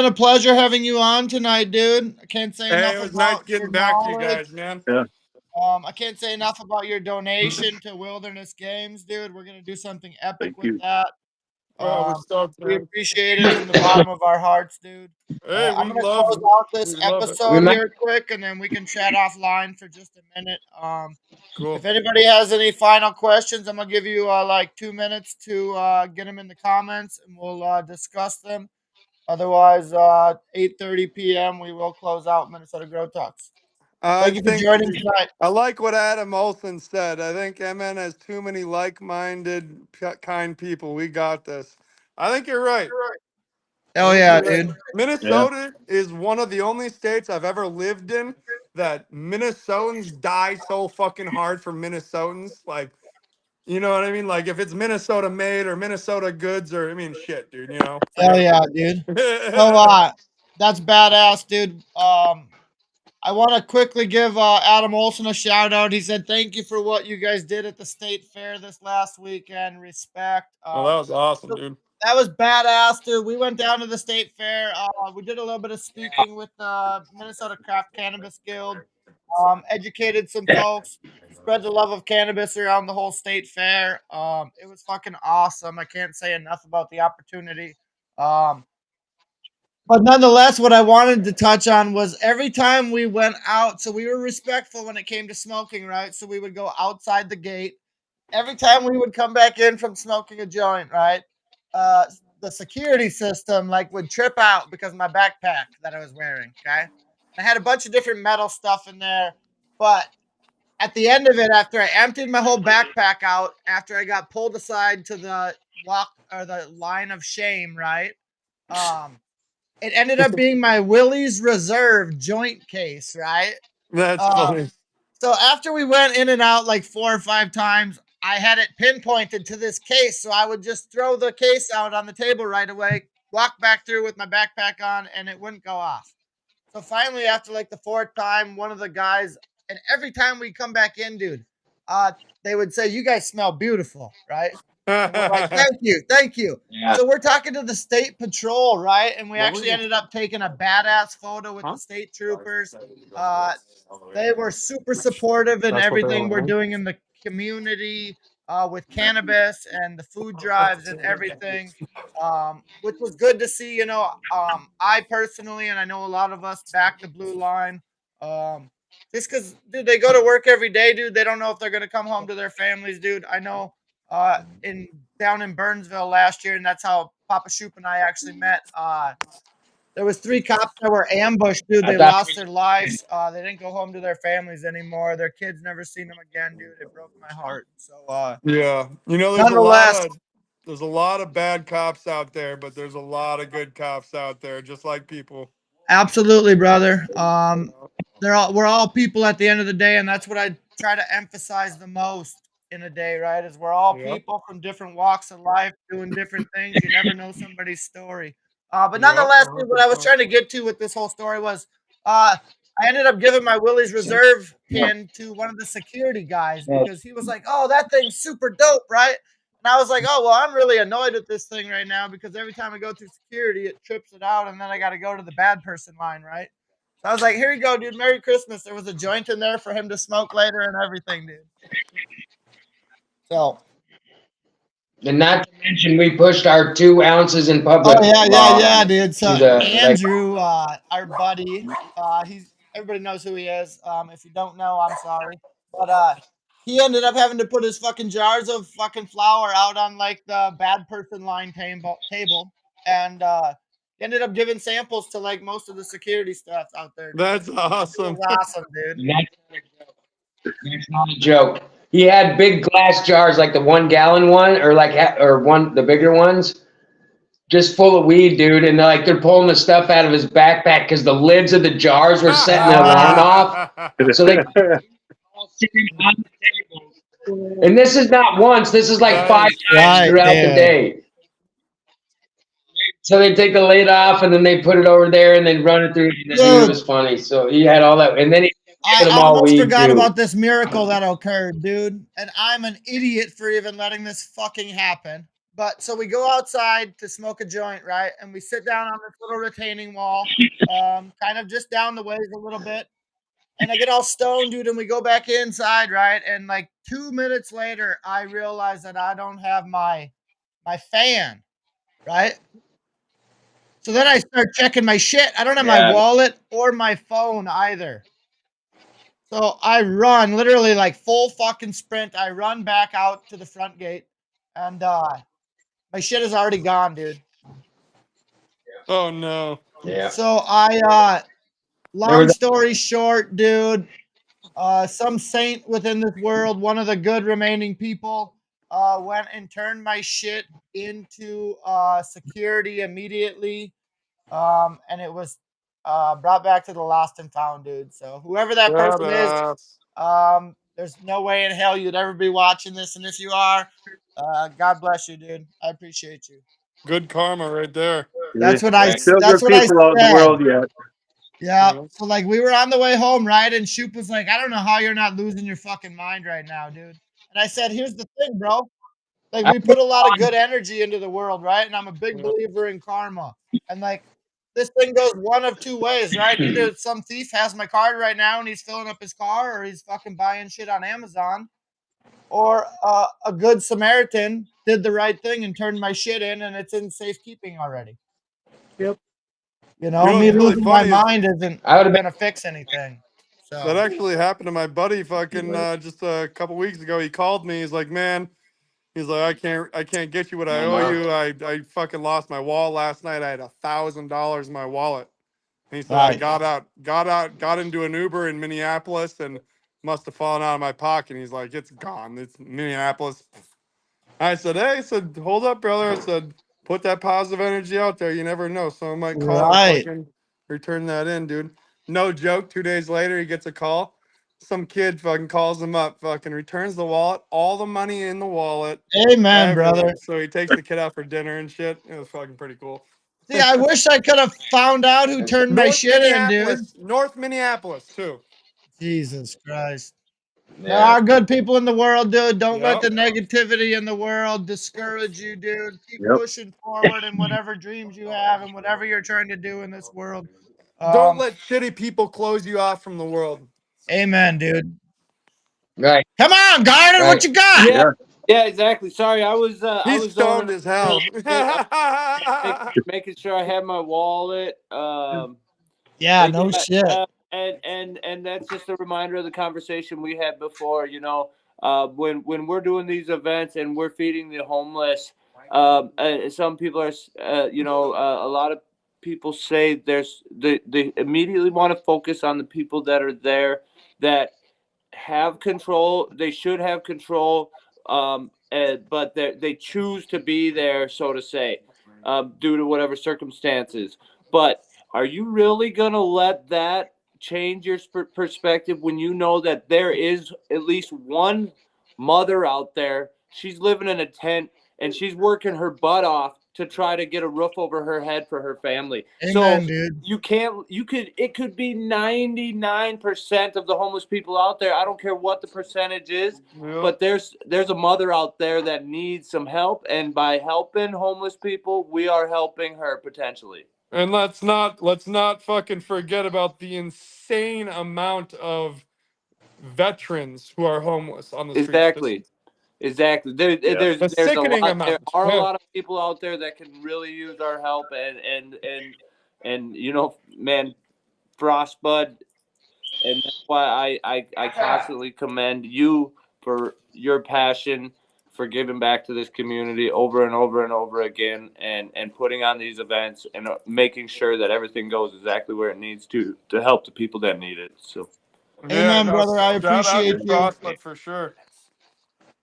a pleasure having you on tonight, dude. I can't say
Hey,
enough
it was nice
about your
getting back to you
knowledge.
guys, man.
Yeah.
I can't say enough about your donation to Wilderness Games, dude. We're gonna do something epic
Thank
with
you.
that.
Oh, we're stoked,
We
man.
appreciate it from the bottom of our hearts, dude.
Hey,
I'm
we
gonna
love
close out this
it.
We
episode
might.
here quick, and then we can chat offline for just a minute.
Cool.
If anybody has any final questions, I'm gonna give you like 2 minutes to get them in the comments, and we'll discuss them. Otherwise, 8:30 p.m. we will close out Minnesota Grow Talks.
I
Thank you for
think
joining tonight.
I like what Adam Olson said. I think MN has too many like-minded, kind people. We got this. I think you're right. I
Oh
think
yeah,
you're right.
dude.
Yeah.
Minnesota is one of the only states I've ever lived in that Minnesotans die so fucking hard for Minnesotans. Like, you know what I mean? Like, if it's Minnesota made or Minnesota goods or, I mean, shit, dude, you know,
Hell
forget
yeah, dude. So
it.
that's badass, dude. I want to quickly give Adam Olson a shout out. He said, "Thank you for what you guys did at the state fair this last weekend. Respect."
Oh, that was awesome, dude.
That was badass, dude. We went down to the state fair. We did a little bit of speaking with the Minnesota Craft Cannabis Guild. Educated some folks. Spread the love of cannabis around the whole state fair. It was fucking awesome. I can't say enough about the opportunity. But nonetheless, what I wanted to touch on was every time we went out, so we were respectful when it came to smoking, right? So we would go outside the gate. Every time we would come back in from smoking a joint, right? The security system like would trip out because of my backpack that I was wearing. Okay. I had a bunch of different metal stuff in there, but at the end of it, after I emptied my whole backpack out, after I got pulled aside to the walk or the line of shame, right? It ended up being my Willie's Reserve joint case, right?
That's
Um,
funny.
so after we went in and out like 4 or 5 times, I had it pinpointed to this case. So I would just throw the case out on the table right away, walk back through with my backpack on, and it wouldn't go off. So finally, after like the 4th time, one of the guys, and every time we come back in, dude, they would say, "You guys smell beautiful," right? And we're like, thank you.
Yeah.
So we're talking to the state patrol, right? And we
What
actually
was it?
ended up taking a badass photo with
Huh?
the state troopers. They were super supportive in
That's what they
everything we're
want.
doing in the community with cannabis and the food drives and everything, which was good to see. You know, I personally, and I know a lot of us back the blue line. Just because, dude, they go to work every day, dude. They don't know if they're gonna come home to their families, dude. I know in down in Burnsville last year, and that's how Papa Shoup and I actually met. There was 3 cops that were ambushed, dude.
I
They
thought
lost their lives. They didn't go home to their families anymore. Their kids never seen them again, dude. It broke my heart. So,
Yeah, you know,
nonetheless,
there's a lot of bad cops out there, but there's a lot of good cops out there, just like people.
absolutely, brother. We're all people at the end of the day, and that's what I try to emphasize the most in a day, right? Is we're all
Yep.
people from different walks of life doing different things. You never know somebody's story. But
Yep.
nonetheless, dude, what I was
100%.
trying to get to with this whole story was I ended up giving my Willie's Reserve pin to one of the security guys because he was like, "Oh, that thing's super dope, right?" And I was like, "Oh, well, I'm really annoyed with this thing right now because every time I go through security, it trips it out, and then I got to go to the bad person line, right?" So I was like, "Here you go, dude. Merry Christmas." There was a joint in there for him to smoke later and everything, dude. So,
And not to mention, we pushed our 2 ounces in
oh
public law
dude.
to
So
the
Andrew, our buddy, he's everybody knows who he is. If you don't know, I'm sorry, but he ended up having to put his fucking jars of fucking flour out on like the bad person line table, and he ended up giving samples to like most of the security staff out there. Dude.
That's
It
awesome.
was awesome, dude.
That's not a joke. He had big glass jars like the 1-gallon one, or like the bigger ones, just full of weed, dude. And they're pulling the stuff out of his backpack because the lids of the jars were setting the alarm off. So they all sitting on the tables. And this is not once. This is like 5 times throughout the day. So they take the lid off and then they put it over there and then run it through. Dude, it was funny. So he had all that, and then he gave them
I
all
almost
weed
forgot
too.
about this miracle that occurred, dude. And I'm an idiot for even letting this fucking happen. But so we go outside to smoke a joint, right? And we sit down on this little retaining wall, kind of just down the ways a little bit. And I get all stoned, dude, and we go back inside, right? And like 2 minutes later, I realize that I don't have my fan, right? So then I start checking my shit. I don't have my wallet or my phone either. So I run literally like full fucking sprint. I run back out to the front gate, and my shit is already gone, dude.
Oh no.
Yeah.
So long story short, dude, some saint within this world, one of the good remaining people, went and turned my shit into security immediately. And it was brought back to the lost and found, dude. So whoever that person is,
Badass.
there's no way in hell you'd ever be watching this, and if you are, God bless you, dude. I appreciate you.
Good karma right there.
That's what
Right.
Still
that's
good
what I
people out in the
said.
world yet.
Yeah.
Yeah.
So like we were on the way home, right? And Shoup was like, "I don't know how you're not losing your fucking mind right now, dude." And I said, "Here's the thing, bro. Like we put a lot of good energy into the world, right? And I'm a big believer in karma. And like this thing goes one of 2 ways, right? Either some thief has my card right now and he's filling up his car, or he's fucking buying shit on Amazon, or a good Samaritan did the right thing and turned my shit in, and it's in safekeeping already.
Yep.
You know,
You know
me
what's really
losing my
funny is
mind isn't
I would have been.
gonna fix anything.
that
So
actually happened to my buddy fucking just a couple weeks ago. He called me. He's like, "Man," he's like, I can't get you what I owe you. I fucking lost my wallet last night. I had $1,000 in my wallet." And he said, "I
right.
got into an Uber in Minneapolis and must have fallen out of my pocket." And he's like, "It's gone. It's Minneapolis." I said, "Hey," I said, "Hold up, brother." I said, "Put that positive energy out there. You never know. Someone might call and
Right.
fucking return that in, dude." No joke. 2 days later, he gets a call. Some kid fucking calls him up, fucking returns the wallet, all the money in the wallet,
Amen, brother.
everything. So he takes the kid out for dinner and shit. It was fucking pretty cool.
See, I wish I could have found out who turned my
North
shit in, dude.
Minneapolis, North Minneapolis too.
Jesus Christ. There are good people in the world, dude. Don't let the
Yep.
negativity in the world discourage you, dude. Keep
Yep.
pushing forward in whatever dreams you have and whatever you're trying to do in this world.
Don't let shitty people close you off from the world.
Amen, dude.
Right.
Come on, Garden, what
Right.
you got?
Yeah, exactly. Sorry, I was
He's stoned as hell.
making sure I had my wallet.
Yeah,
But
no shit.
and that's just a reminder of the conversation we had before. When we're doing these events and we're feeding the homeless, some people are, a lot of people say they immediately want to focus on the people that are there that have control. They should have control, but they choose to be there, so to say, due to whatever circumstances. But are you really going to let that change your perspective when you know that there is at least one mother out there? She's living in a tent and she's working her butt off to try to get a roof over her head for her family.
Amen,
So
dude.
it could be 99% of the homeless people out there. I don't care what the percentage is, but there's a mother out there that needs some help, and by helping homeless people, we are helping her potentially.
And let's not fucking forget about the insane amount of veterans who are homeless on the streets.
Exactly.
A
There's a
sickening
lot. There
amount.
are a
Yeah.
lot of people out there that can really use our help, and man, Frostbud, and that's why I constantly commend you for your passion for giving back to this community over and over and over again, and putting on these events and making sure that everything goes exactly where it needs to help the people that need it. So.
Amen, brother. I appreciate you.
Frostbud for sure.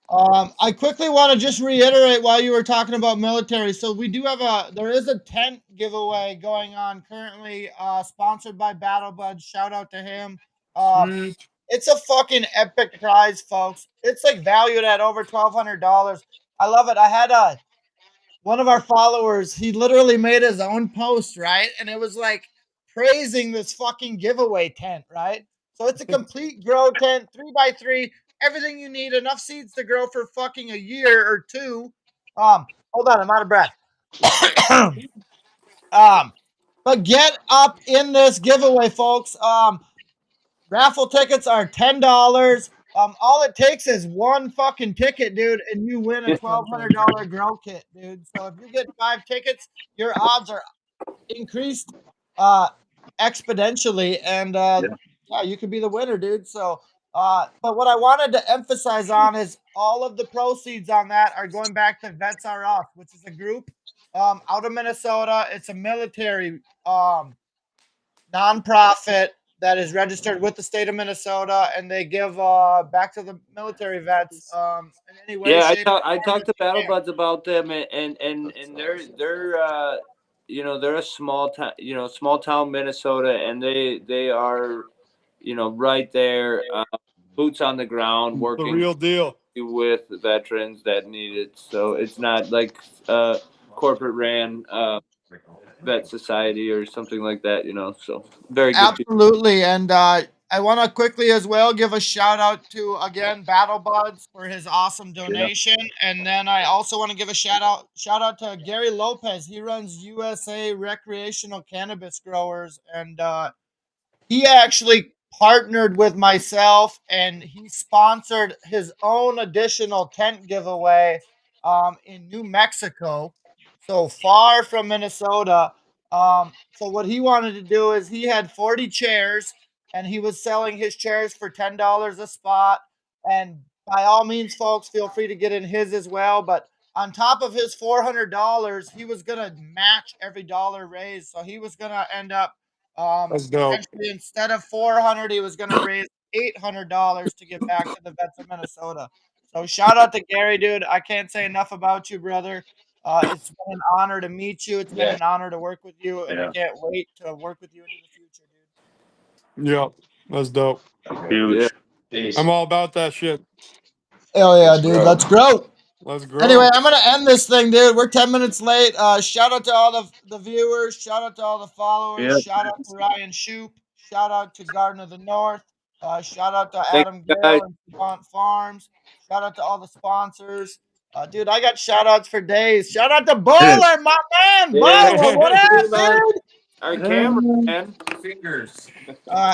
I quickly want to just reiterate while you were talking about military. So we do have there is a tent giveaway going on currently, sponsored by Battle Buds. Shout out to him. It's a fucking epic prize, folks. It's like valued at over $1,200. I love it. I had one of our followers, he literally made his own post, right? And it was like praising this fucking giveaway tent, right? So it's a complete grow tent, 3x3, everything you need, enough seeds to grow for fucking a year or two. Hold on, I'm out of breath. But get up in this giveaway, folks. Raffle tickets are $10. All it takes is one fucking ticket, dude, and you win a $1,200 grow kit, dude. So if you get 5 tickets, your odds are increased exponentially, and yeah, you could be the winner, dude. So, but what I wanted to emphasize on is all of the proceeds on that are going back to Vets Are Us, which is a group out of Minnesota. It's a military nonprofit that is registered with the state of Minnesota, and they give back to the military vets in any way,
Yeah,
shape, or
I
form
talked
that
to
they
Battle
can.
Buds about them, and they're a small town, small town Minnesota, and they are, right there, boots on the ground,
The
working
real deal.
with veterans that need it. So it's not like corporate ran vet society or something like that, So very good people.
Absolutely, and I want to quickly as well give a shout out to again Battle Buds for his awesome donation, and then I also want to give a shout out to Gary Lopez. He runs USA Recreational Cannabis Growers, and he actually partnered with myself and he sponsored his own additional tent giveaway in New Mexico, so far from Minnesota. So what he wanted to do is he had 40 chairs and he was selling his chairs for $10 a spot. And by all means, folks, feel free to get in his as well. But on top of his $400, he was going to match every dollar raised. So he was going to end up
That's dope.
essentially, instead of 400, he was going to raise $800 to give back to the vets of Minnesota. So shout out to Gary, dude. I can't say enough about you, brother. It's been an honor to meet you. It's been an honor to work with you, and I can't wait to work with you into the future, dude.
Yeah, that's dope.
Huge.
Peace.
I'm all about that shit.
Hell yeah, dude. Let's grow.
Let's grow.
Anyway, I'm gonna end this thing, dude. We're 10 minutes late. Shout out to all the viewers. Shout out to all the followers.
Yeah.
Shout out to Ryan Shoup. Shout out to Garden of the North. Shout out to
Thank
Adam
you,
Gale
guys.
and Savant Farms. Shout out to all the sponsors. Dude, I got shout outs for days. Shout out to Bowler, my man.
Yeah.
Bowler, what up, dude?
Our cameraman.
Fingers.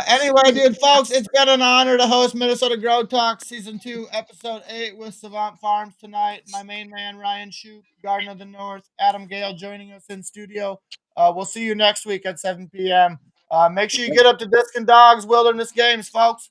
Anyway, dude, folks, it's been an honor to host Minnesota Grow Talk Season 2, Episode 8 with Savant Farms tonight. My main man, Ryan Shoup, Garden of the North, Adam Gale joining us in studio. We'll see you next week at 7 p.m. Make sure you get up to Disc and Dogs Wilderness Games, folks.